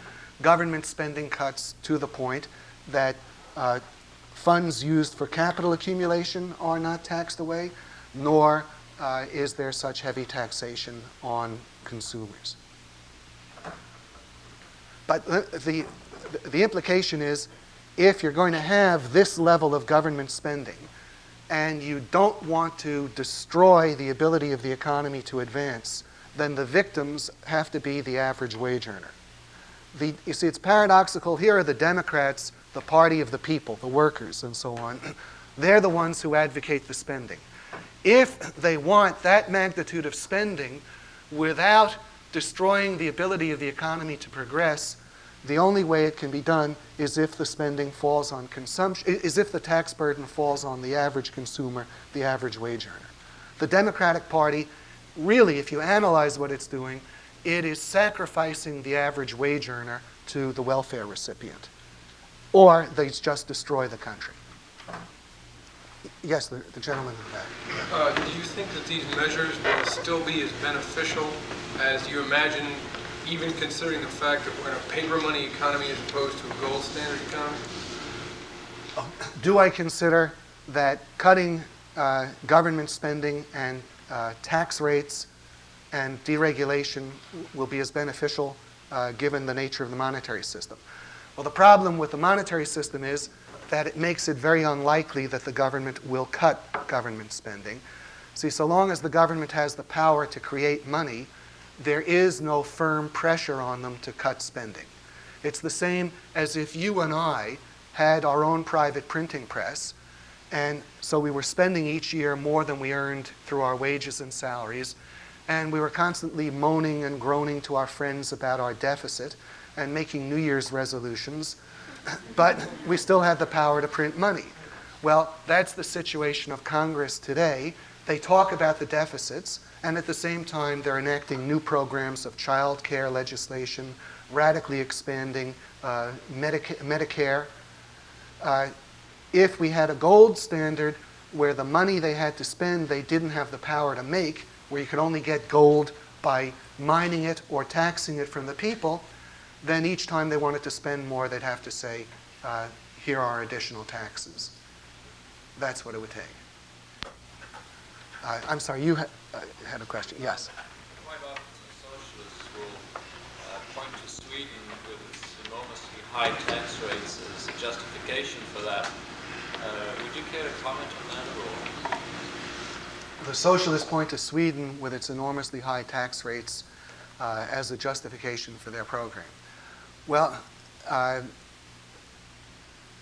government spending cuts to the point that funds used for capital accumulation are not taxed away, nor is there such heavy taxation on consumers. But the implication is, if you're going to have this level of government spending and you don't want to destroy the ability of the economy to advance, then the victims have to be the average wage earner. You see, it's paradoxical. Here are the Democrats, the party of the people, the workers, and so on. They're the ones who advocate the spending. If they want that magnitude of spending without destroying the ability of the economy to progress, the only way it can be done is if the spending falls on consumption, is if the tax burden falls on the average consumer, the average wage earner. The Democratic Party, really, if you analyze what it's doing, it is sacrificing the average wage earner to the welfare recipient. Or they just destroy the country. Yes, the gentleman in the back. Do you think that these measures will still be as beneficial as you imagine, even considering the fact that we're in a paper money economy as opposed to a gold standard economy? Do I consider that cutting government spending and tax rates and deregulation will be as beneficial given the nature of the monetary system? Well, the problem with the monetary system is that it makes it very unlikely that the government will cut government spending. See, so long as the government has the power to create money, there is no firm pressure on them to cut spending. It's the same as if you and I had our own private printing press, and so we were spending each year more than we earned through our wages and salaries, and we were constantly moaning and groaning to our friends about our deficit and making New Year's resolutions, but we still had the power to print money. Well, that's the situation of Congress today. They talk about the deficits, and at the same time, they're enacting new programs of child care legislation, radically expanding Medicare. If we had a gold standard where the money they had to spend they didn't have the power to make, where you could only get gold by mining it or taxing it from the people, then each time they wanted to spend more, they'd have to say, here are additional taxes. That's what it would take. I'm sorry, you had a question. Yes. Quite often the socialists will point to Sweden with its enormously high tax rates as a justification for that. Would you care to comment on that at all? The socialists point to Sweden with its enormously high tax rates as a justification for their program. Well,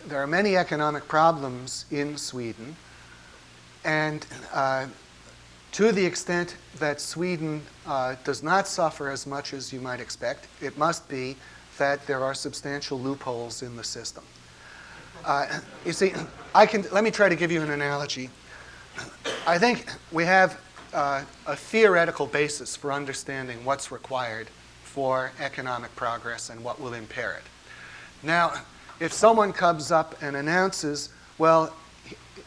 there are many economic problems in Sweden, and to the extent that Sweden does not suffer as much as you might expect, it must be that there are substantial loopholes in the system. You see, let me try to give you an analogy. I think we have a theoretical basis for understanding what's required for economic progress and what will impair it. Now, if someone comes up and announces, well,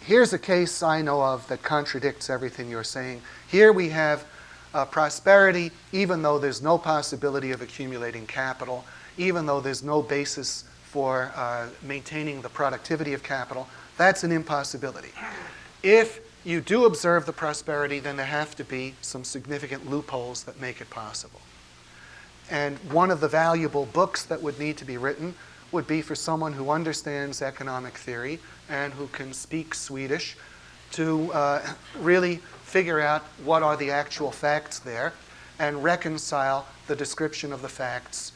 here's a case I know of that contradicts everything you're saying. Here we have prosperity, even though there's no possibility of accumulating capital, even though there's no basis for maintaining the productivity of capital. That's an impossibility. If you do observe the prosperity, then there have to be some significant loopholes that make it possible. And one of the valuable books that would need to be written would be for someone who understands economic theory and who can speak Swedish to really figure out what are the actual facts there and reconcile the description of the facts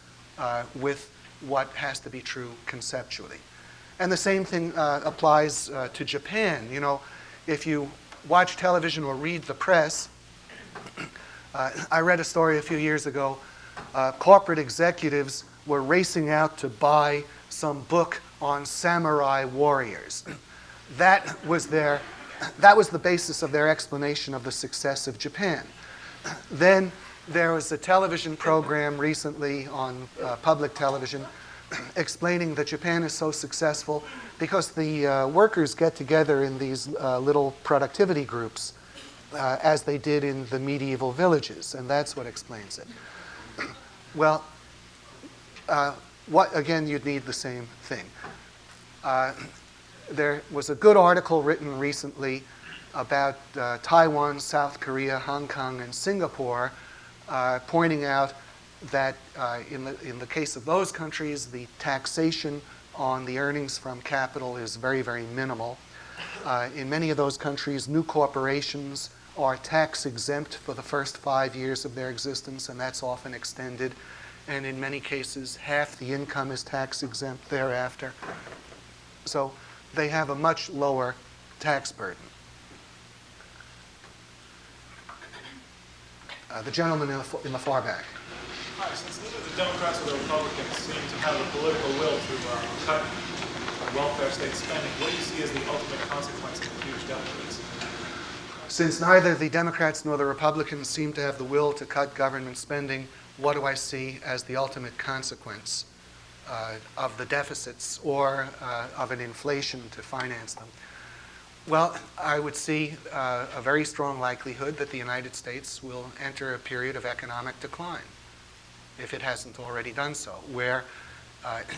with what has to be true conceptually. And the same thing applies to Japan. You know, if you watch television or read the press, I read a story a few years ago. Corporate executives were racing out to buy some book on samurai warriors. That was the basis of their explanation of the success of Japan. Then there was a television program recently on public television explaining that Japan is so successful because the workers get together in these little productivity groups as they did in the medieval villages, and that's what explains it. Well, again, you'd need the same thing. There was a good article written recently about Taiwan, South Korea, Hong Kong, and Singapore, pointing out that in the case of those countries, the taxation on the earnings from capital is very, very minimal. In many of those countries, new corporations are tax exempt for the first 5 years of their existence, and that's often extended. And in many cases, half the income is tax exempt thereafter. So they have a much lower tax burden. The gentleman in the far back. Hi, since neither the Democrats or the Republicans seem to have the political will to cut welfare state spending, what do you see as the ultimate consequence of the huge deficits? Since neither the Democrats nor the Republicans seem to have the will to cut government spending, what do I see as the ultimate consequence of the deficits or of an inflation to finance them? Well, I would see a very strong likelihood that the United States will enter a period of economic decline, if it hasn't already done so, where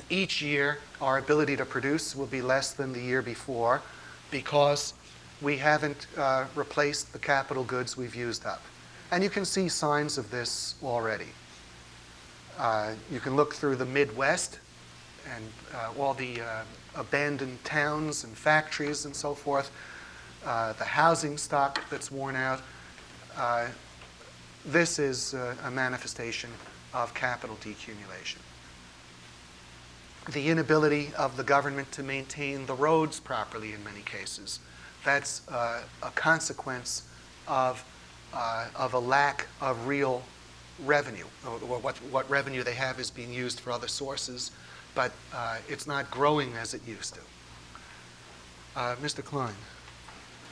each year our ability to produce will be less than the year before because we haven't replaced the capital goods we've used up. And you can see signs of this already. You can look through the Midwest and all the abandoned towns and factories and so forth, the housing stock that's worn out. This is a manifestation of capital decumulation. The inability of the government to maintain the roads properly in many cases. That's a consequence of a lack of real revenue, or what revenue they have is being used for other sources, but it's not growing as it used to. Mr. Klein.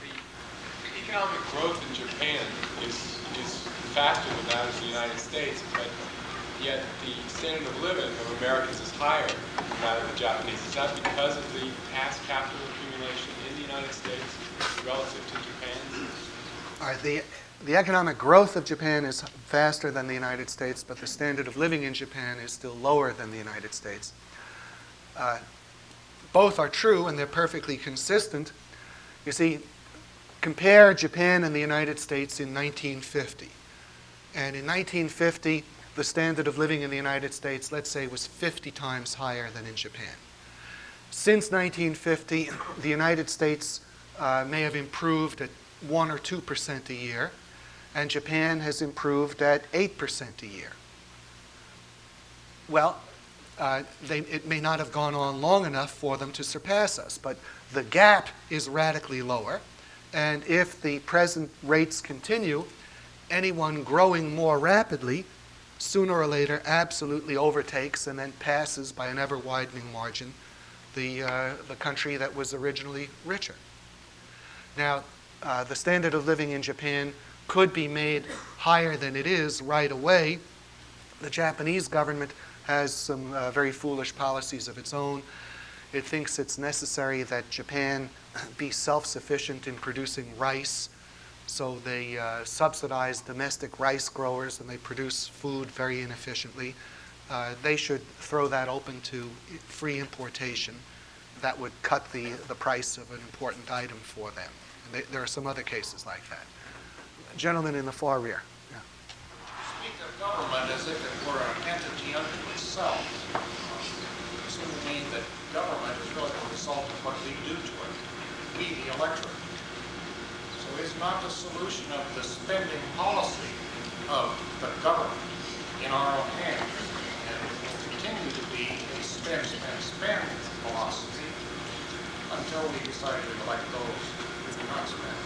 The economic growth in Japan is faster than that of the United States, but yet the standard of living of Americans is higher than that of the Japanese. Is that because of the past capital accumulation in the United States relative to Japan? All right, the economic growth of Japan is faster than the United States, but the standard of living in Japan is still lower than the United States. Both are true, and they're perfectly consistent. You see, compare Japan and the United States in 1950. And in 1950, the standard of living in the United States, let's say, was 50 times higher than in Japan. Since 1950, the United States may have improved at 1 or 2% a year, and Japan has improved at 8% a year. Well, it may not have gone on long enough for them to surpass us, but the gap is radically lower, and if the present rates continue, anyone growing more rapidly sooner or later absolutely overtakes and then passes by an ever-widening margin the country that was originally richer. Now, the standard of living in Japan could be made higher than it is right away. The Japanese government has some very foolish policies of its own. It thinks it's necessary that Japan be self-sufficient in producing rice, so they subsidize domestic rice growers and they produce food very inefficiently. They should throw that open to free importation. That would cut the price of an important item for them. And there are some other cases like that. Gentleman in the far rear. Yeah. Speak of government as if it were an entity unto itself. Seem to mean that government is really the result of what we do to it, we, the electorate. So is not the solution of the spending policy of the government in our own hands, and it will continue to be a spend, spend, spend philosophy until we decide to elect those who do not spend.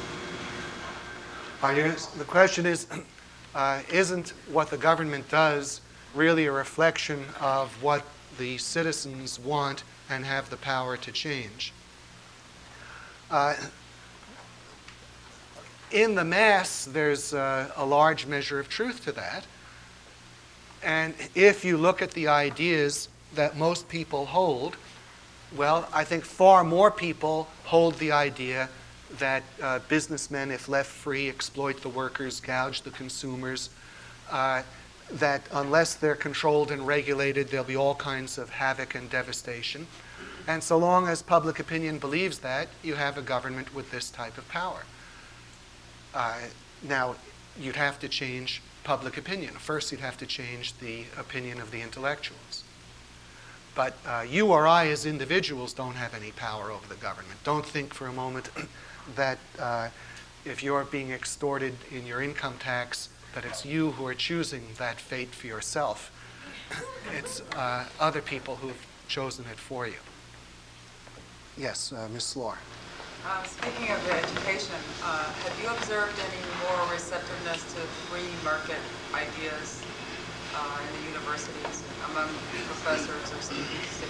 The question is, isn't what the government does really a reflection of what the citizens want and have the power to change? In the mass, there's a large measure of truth to that. And if you look at the ideas that most people hold, well, I think far more people hold the idea that businessmen, if left free, exploit the workers, gouge the consumers, that unless they're controlled and regulated, there'll be all kinds of havoc and devastation. And so long as public opinion believes that, you have a government with this type of power. Now, you'd have to change public opinion. First, you'd have to change the opinion of the intellectuals. But you or I as individuals don't have any power over the government. Don't think for a moment that if you're being extorted in your income tax, that it's you who are choosing that fate for yourself. It's other people who've chosen it for you. Yes, Ms. Slor. Speaking of education, have you observed any more receptiveness to free market ideas in the universities among professors or students?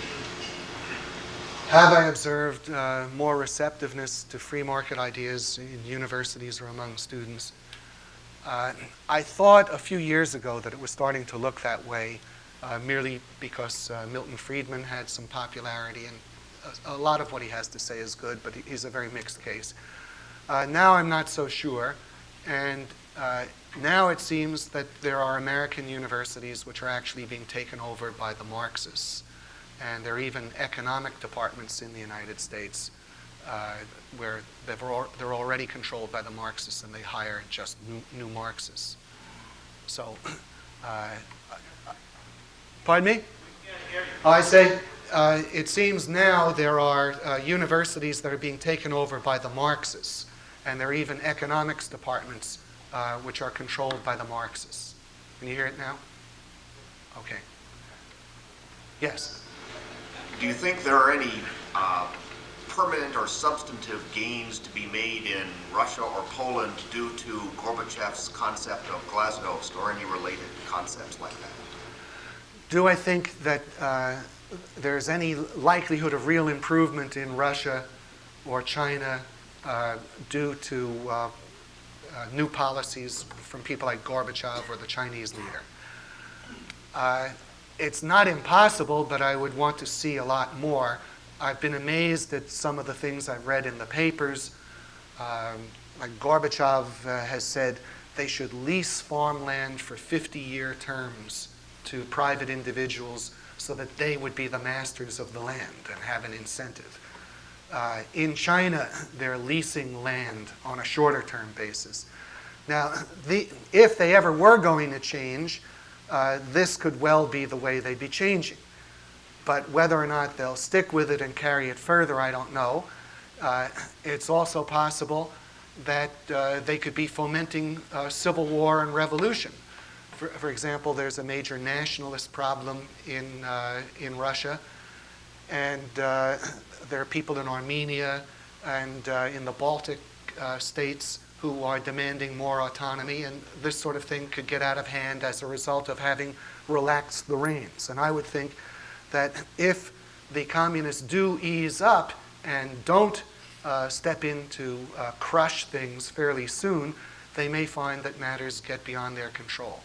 Have I observed more receptiveness to free market ideas in universities or among students? I thought a few years ago that it was starting to look that way, merely because Milton Friedman had some popularity, and a lot of what he has to say is good, but he's a very mixed case. Now I'm not so sure, and now it seems that there are American universities which are actually being taken over by the Marxists. And there are even economic departments in the United States where they're already controlled by the Marxists, and they hire just new Marxists. So, pardon me? I say it seems now there are universities that are being taken over by the Marxists, and there are even economics departments which are controlled by the Marxists. Can you hear it now? Okay. Yes. Do you think there are any permanent or substantive gains to be made in Russia or Poland due to Gorbachev's concept of glasnost or any related concepts like that? Do I think that there's any likelihood of real improvement in Russia or China due to new policies from people like Gorbachev or the Chinese leader? It's not impossible, but I would want to see a lot more. I've been amazed at some of the things I've read in the papers. Like Gorbachev has said they should lease farmland for 50-year terms to private individuals so that they would be the masters of the land and have an incentive. In China, they're leasing land on a shorter term basis. Now, if they ever were going to change, this could well be the way they'd be changing. But whether or not they'll stick with it and carry it further, I don't know. It's also possible that they could be fomenting civil war and revolution. For example, there's a major nationalist problem in Russia, and there are people in Armenia and in the Baltic states who are demanding more autonomy, and this sort of thing could get out of hand as a result of having relaxed the reins. And I would think that if the communists do ease up and don't step in to crush things fairly soon, they may find that matters get beyond their control.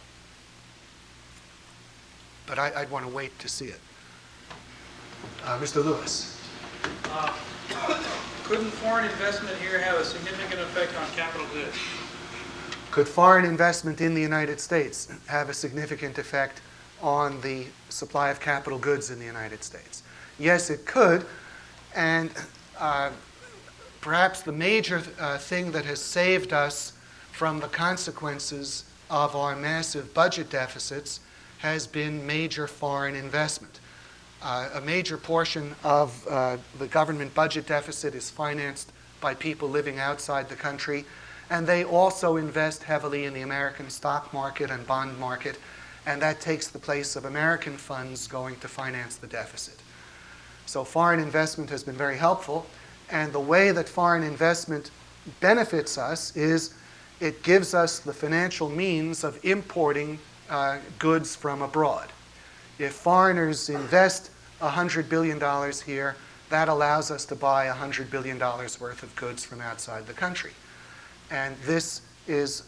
But I'd want to wait to see it. Mr. Lewis. Couldn't foreign investment here have a significant effect on capital goods? Could foreign investment in the United States have a significant effect on the supply of capital goods in the United States? Yes, it could. And perhaps the major thing that has saved us from the consequences of our massive budget deficits has been major foreign investment. A major portion of the government budget deficit is financed by people living outside the country, and they also invest heavily in the American stock market and bond market, and that takes the place of American funds going to finance the deficit. So foreign investment has been very helpful, and the way that foreign investment benefits us is it gives us the financial means of importing goods from abroad. If foreigners invest $100 billion here, that allows us to buy $100 billion worth of goods from outside the country. And this is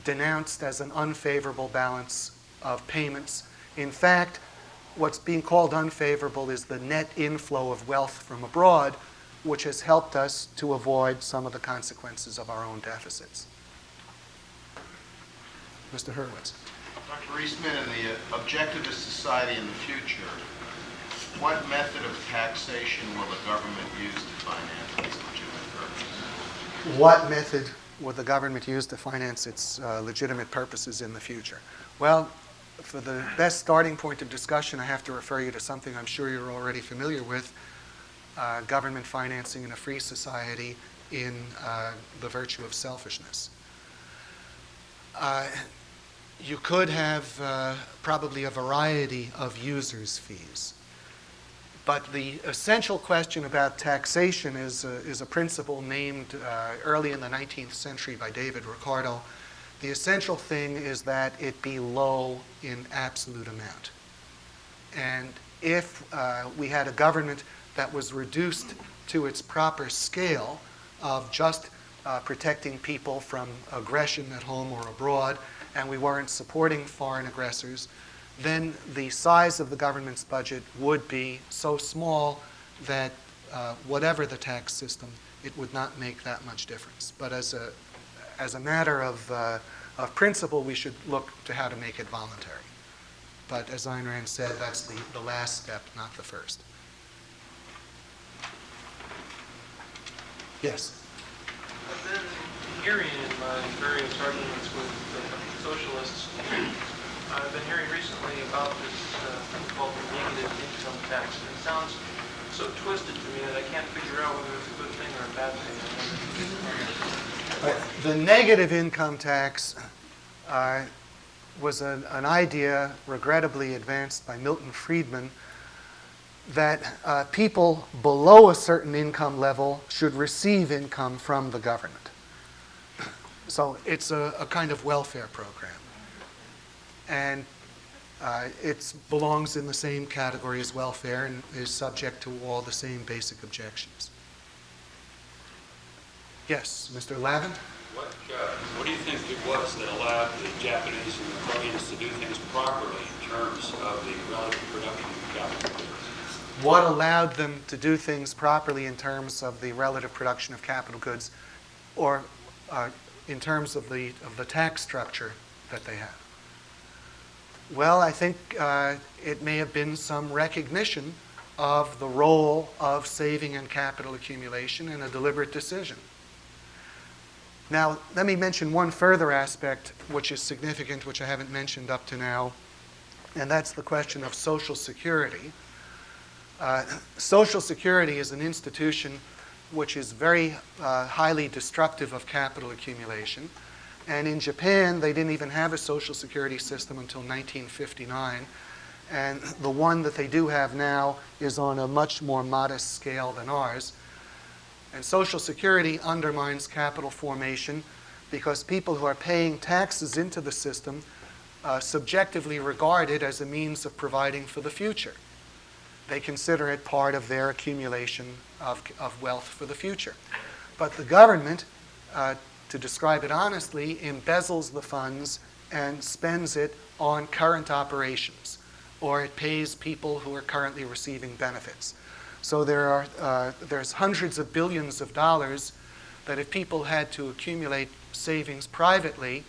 denounced as an unfavorable balance of payments. In fact, what's being called unfavorable is the net inflow of wealth from abroad, which has helped us to avoid some of the consequences of our own deficits. Mr. Hurwitz. Dr. Reisman, in the objectivist society in the future, what method of taxation will the government use to finance its legitimate purposes? What method will the government use to finance its legitimate purposes in the future? Well, for the best starting point of discussion, I have to refer you to something I'm sure you're already familiar with, government financing in a free society in the virtue of selfishness. You could have probably a variety of users' fees. But the essential question about taxation is a principle named early in the 19th century by David Ricardo. The essential thing is that it be low in absolute amount. And if we had a government that was reduced to its proper scale of just protecting people from aggression at home or abroad, and we weren't supporting foreign aggressors, then the size of the government's budget would be so small that whatever the tax system, it would not make that much difference. But as a matter of principle, we should look to how to make it voluntary. But as Ayn Rand said, that's the last step, not the first. Yes? I've been hearing in my various arguments with socialists, I've been hearing recently about this thing called the negative income tax. And it sounds so twisted to me that I can't figure out whether it's a good thing or a bad thing. The negative income tax was an idea regrettably advanced by Milton Friedman that people below a certain income level should receive income from the government. So it's a kind of welfare program. And it belongs in the same category as welfare and is subject to all the same basic objections. Yes, Mr. Lavin? What do you think it was that allowed the Japanese and the Koreans to do things properly in terms of the relative production of capital goods? What allowed them to do things properly in terms of the relative production of capital goods, or in terms of the tax structure that they have? Well, I think it may have been some recognition of the role of saving and capital accumulation in a deliberate decision. Now, let me mention one further aspect which is significant, which I haven't mentioned up to now. and that's the question of Social Security. Social Security is an institution which is very highly destructive of capital accumulation. And in Japan, they didn't even have a Social Security system until 1959. And the one that they do have now is on a much more modest scale than ours. And Social Security undermines capital formation because people who are paying taxes into the system subjectively regard it as a means of providing for the future. They consider it part of their accumulation of wealth for the future. But the government, to describe it honestly, embezzles the funds and spends it on current operations, or it pays people who are currently receiving benefits. So there's hundreds of billions of dollars that if people had to accumulate savings privately,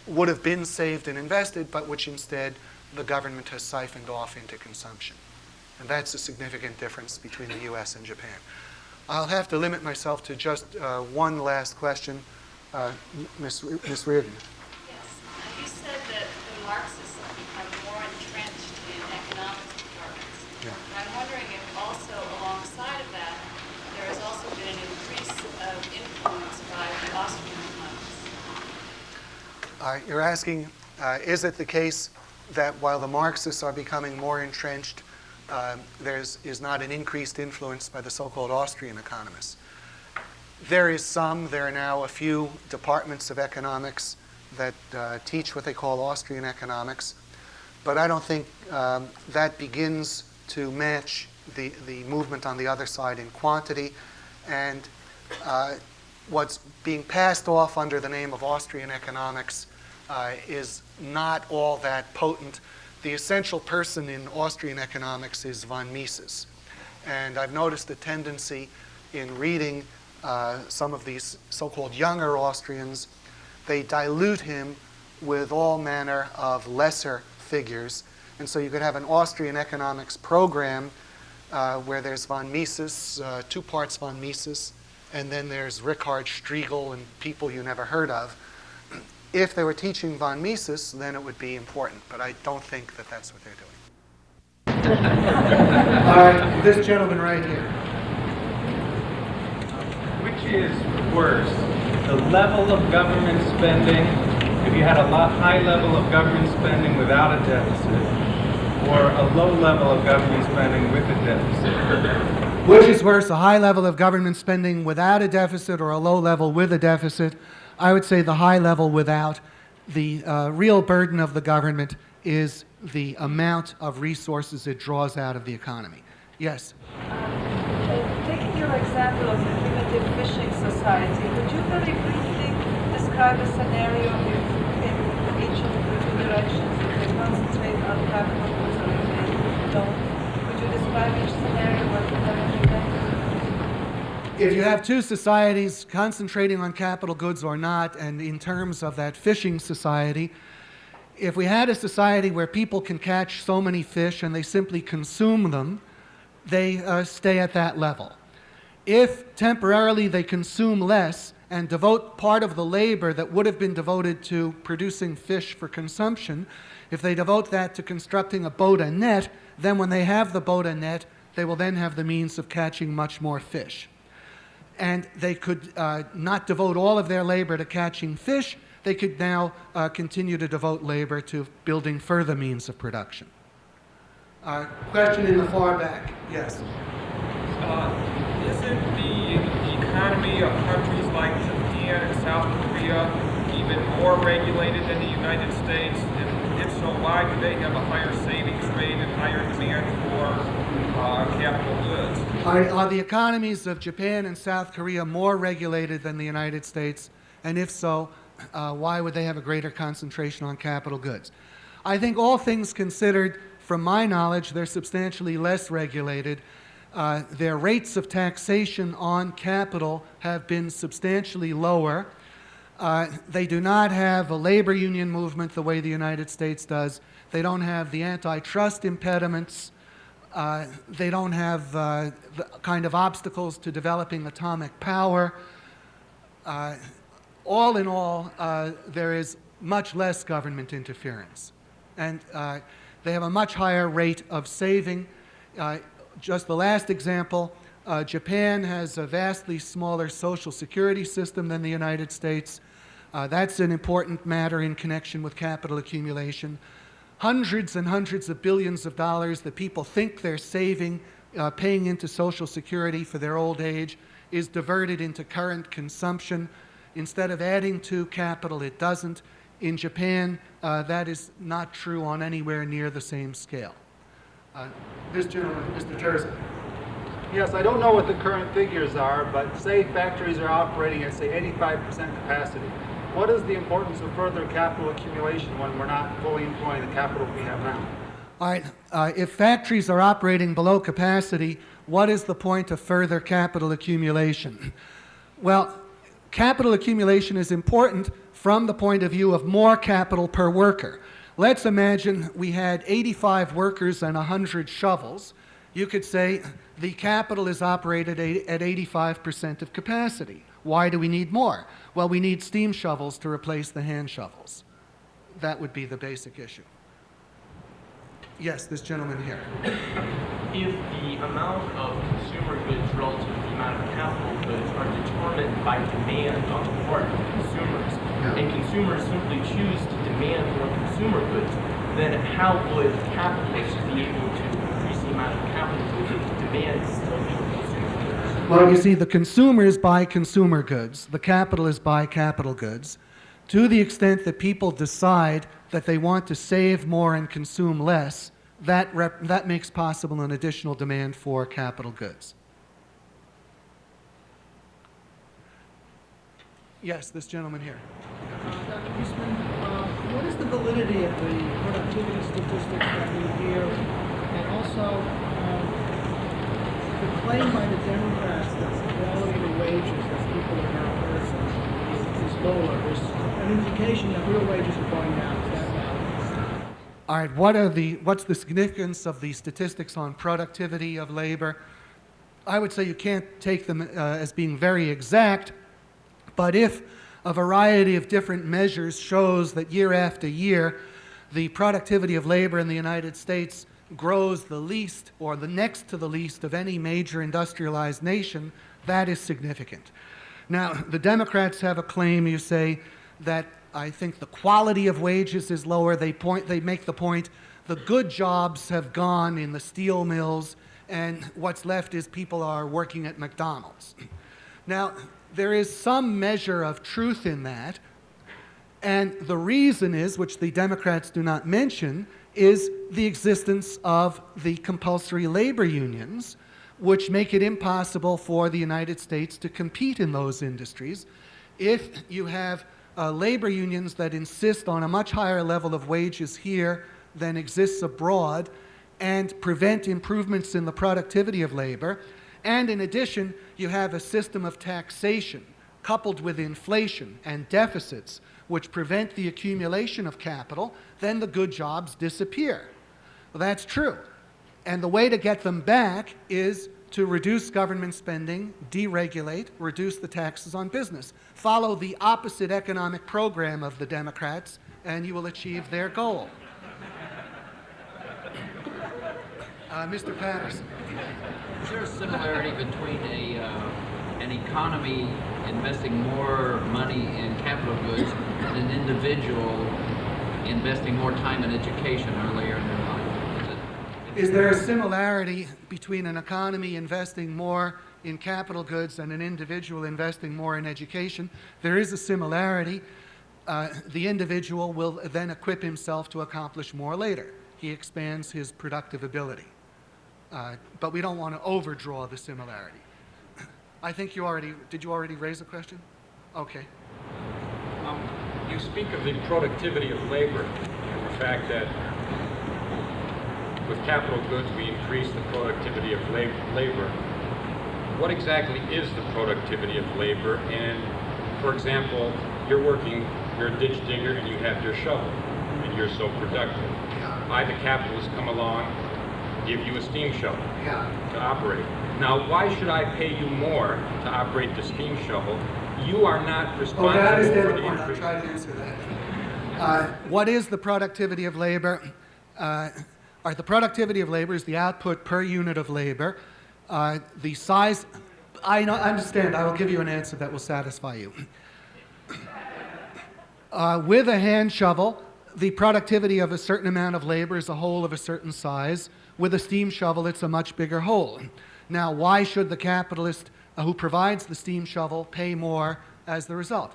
would have been saved and invested, but which instead the government has siphoned off into consumption. And that's a significant difference between the US and Japan. I'll have to limit myself to just one last question. Ms. Reardon. Yes. You said that the Marxists have become more entrenched in economics departments. Yeah. And I'm wondering if also alongside of that, there has also been an increase of influence by the Austrian economists. You're asking, is it the case that while the Marxists are becoming more entrenched, there is not an increased influence by the so-called Austrian economists? There is some. There are now a few departments of economics that teach what they call Austrian economics. But I don't think that begins to match the movement on the other side in quantity. And what's being passed off under the name of Austrian economics is not all that potent. The essential person in Austrian economics is von Mises. And I've noticed a tendency in reading some of these so-called younger Austrians. They dilute him with all manner of lesser figures. And so you could have an Austrian economics program where there's von Mises, 2 parts von Mises, and then there's Richard Striegel and people you never heard of. If they were teaching von Mises, then it would be important, but I don't think that that's what they're doing. All right, this gentleman right here. Which is worse, the level of government spending, if you had a high level of government spending without a deficit, or a low level of government spending with a deficit? Which is worse, a high level of government spending without a deficit or a low level with a deficit? I would say the high level without. The real burden of the government is the amount of resources it draws out of the economy. Yes? Taking your example of the primitive fishing society, could you very briefly describe a scenario in each of the 2 directions? If they concentrate on capital goods or if they don't, could you describe each scenario what you have in your mind? If you have 2 societies concentrating on capital goods or not, and in terms of that fishing society, if we had a society where people can catch so many fish and they simply consume them, they stay at that level. If temporarily they consume less and devote part of the labor that would have been devoted to producing fish for consumption, if they devote that to constructing a boat and net, then when they have the boat and net, they will then have the means of catching much more fish. And they could not devote all of their labor to catching fish. They could now continue to devote labor to building further means of production. Question in the far back. Yes. Isn't the economy of countries like Japan and South Korea even more regulated than the United States? And if so, why do they have a higher savings rate and higher demand for capital goods? Are the economies of Japan and South Korea more regulated than the United States? And if so, why would they have a greater concentration on capital goods? I think all things considered, from my knowledge, they're substantially less regulated. Their rates of taxation on capital have been substantially lower. They do not have a labor union movement the way the United States does. They don't have the antitrust impediments. They don't have the kind of obstacles to developing atomic power. All in all, there is much less government interference. and they have a much higher rate of saving. Just the last example, Japan has a vastly smaller social security system than the United States. That's an important matter in connection with capital accumulation. Hundreds and hundreds of billions of dollars that people think they're saving, paying into Social Security for their old age, is diverted into current consumption. Instead of adding to capital, it doesn't. In Japan, that is not true on anywhere near the same scale. This gentleman, Mr. Terza. Yes, I don't know what the current figures are, but say factories are operating at, say, 85% capacity. What is the importance of further capital accumulation when we're not fully employing the capital we have now? All right, if factories are operating below capacity, what is the point of further capital accumulation? Well, capital accumulation is important from the point of view of more capital per worker. Let's imagine we had 85 workers and 100 shovels. You could say the capital is operated at 85% of capacity. Why do we need more? Well, we need steam shovels to replace the hand shovels. That would be the basic issue. Yes, this gentleman here. If the amount of consumer goods relative to the amount of capital goods are determined by demand on the part of consumers, and consumers simply choose to demand more consumer goods, then how would capitalists be able to increase the amount of capital goods if the demand is still for consumer goods? Well, you see, the consumers buy consumer goods. The capitalists buy capital goods. To the extent that people decide that they want to save more and consume less, that makes possible an additional demand for capital goods. Yes, this gentleman here. Dr. Reisman, what is the validity of the productivity statistics that we hear, and also the claim by the Democrats that the quality of the wages that people are now earning is lower? There's an indication that real wages are going down. Is that valid? All right, what's the significance of the statistics on productivity of labor? I would say you can't take them as being very exact, but if a variety of different measures shows that year after year the productivity of labor in the United States grows the least or the next to the least of any major industrialized nation, that is significant. Now, the Democrats have a claim, you say, that I think the quality of wages is lower. They make the point the good jobs have gone in the steel mills, and what's left is people are working at McDonald's. Now, there is some measure of truth in that, and the reason is, which the Democrats do not mention, is the existence of the compulsory labor unions, which make it impossible for the United States to compete in those industries. If you have labor unions that insist on a much higher level of wages here than exists abroad and prevent improvements in the productivity of labor, and in addition, you have a system of taxation coupled with inflation and deficits which prevent the accumulation of capital, then the good jobs disappear. Well, that's true. And the way to get them back is to reduce government spending, deregulate, reduce the taxes on business. Follow the opposite economic program of the Democrats, and you will achieve their goal. Mr. Patterson. Is there a similarity between an economy investing more money in capital goods and an individual investing more time in education earlier in their life? Is there a similarity between an economy investing more in capital goods and an individual investing more in education? There is a similarity. The individual will then equip himself to accomplish more later. He expands his productive ability. But we don't want to overdraw the similarity. I think did you already raise a question? Okay. You speak of the productivity of labor and the fact that with capital goods we increase the productivity of labor. What exactly is the productivity of labor? And for example, you're a ditch digger and you have your shovel and you're so productive. I, the capitalist, come along, give you a steam shovel to operate. Now, why should I pay you more to operate the steam shovel? You are not responsible for the increase. I'll try to answer that. What is the productivity of labor? The productivity of labor is the output per unit of labor. The size, I understand, I will give you an answer that will satisfy you. With a hand shovel, the productivity of a certain amount of labor is a hole of a certain size. With a steam shovel, it's a much bigger hole. Now, why should the capitalist who provides the steam shovel pay more as the result?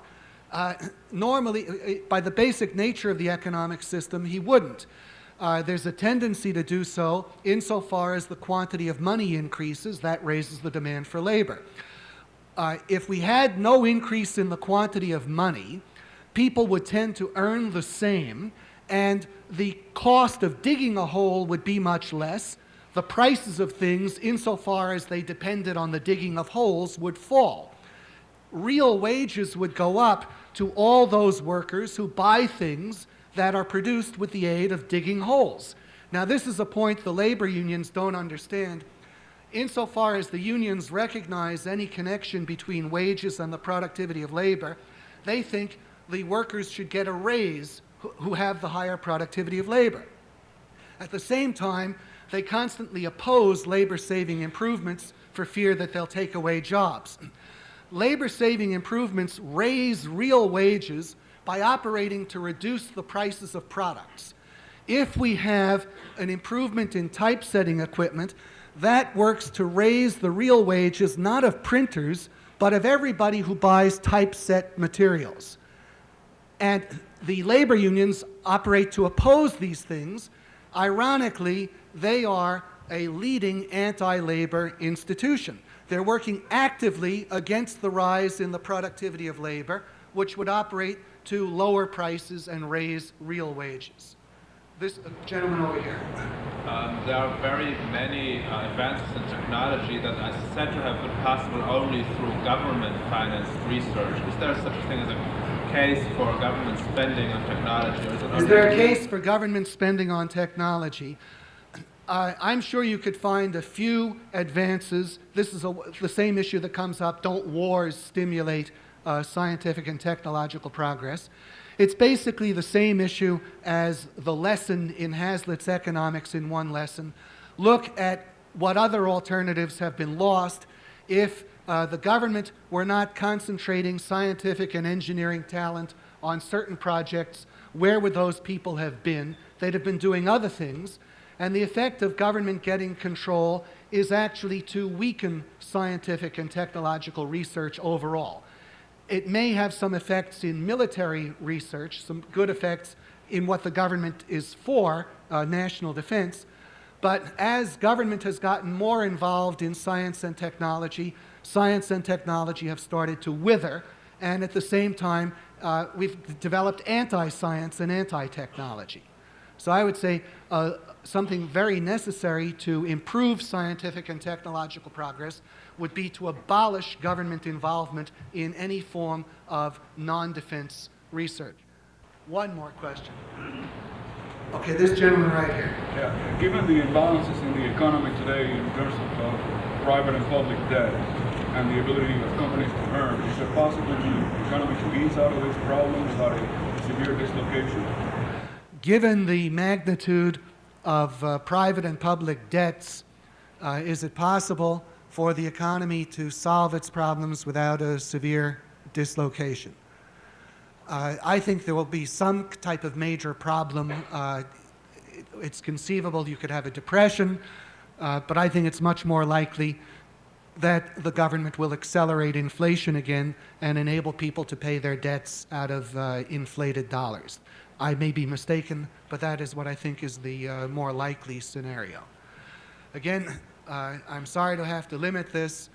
Normally, by the basic nature of the economic system, he wouldn't. There's a tendency to do so insofar as the quantity of money increases, that raises the demand for labor. If we had no increase in the quantity of money, people would tend to earn the same, and the cost of digging a hole would be much less. The prices of things, insofar as they depended on the digging of holes, would fall. Real wages would go up to all those workers who buy things that are produced with the aid of digging holes. Now, this is a point the labor unions don't understand. Insofar as the unions recognize any connection between wages and the productivity of labor, they think the workers should get a raise who have the higher productivity of labor. At the same time, they constantly oppose labor-saving improvements for fear that they'll take away jobs. Labor-saving improvements raise real wages by operating to reduce the prices of products. If we have an improvement in typesetting equipment, that works to raise the real wages not of printers, but of everybody who buys typeset materials. And the labor unions operate to oppose these things. Ironically, they are a leading anti-labor institution. They're working actively against the rise in the productivity of labor, which would operate to lower prices and raise real wages. This gentleman over here. There are very many advances in technology that are said to have been possible only through government-financed research. Is there such a thing as a case for government spending on technology? Or is there a case for government spending on technology? I'm sure you could find a few advances. This is the same issue that comes up. Don't wars stimulate scientific and technological progress? It's basically the same issue as the lesson in Hazlitt's economics in one lesson. Look at what other alternatives have been lost if the government were not concentrating scientific and engineering talent on certain projects. Where would those people have been? They'd have been doing other things. And the effect of government getting control is actually to weaken scientific and technological research overall. It may have some effects in military research, some good effects in what the government is for, national defense. But as government has gotten more involved in science and technology have started to wither. And at the same time, we've developed anti-science and anti-technology. So I would say something very necessary to improve scientific and technological progress would be to abolish government involvement in any form of non-defense research. One more question. Okay, this gentleman right here. Yeah, given the imbalances in the economy today in terms of private and public debt and the ability of companies to earn, is it possible for the economy to ease out of this problem without a severe dislocation? Given the magnitude of private and public debts, is it possible for the economy to solve its problems without a severe dislocation? I think there will be some type of major problem. It's conceivable you could have a depression, but I think it's much more likely that the government will accelerate inflation again and enable people to pay their debts out of inflated dollars. I may be mistaken, but that is what I think is the more likely scenario. Again, I'm sorry to have to limit this.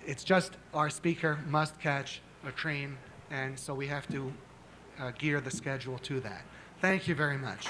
It's just our speaker must catch a train, and so we have to gear the schedule to that. Thank you very much.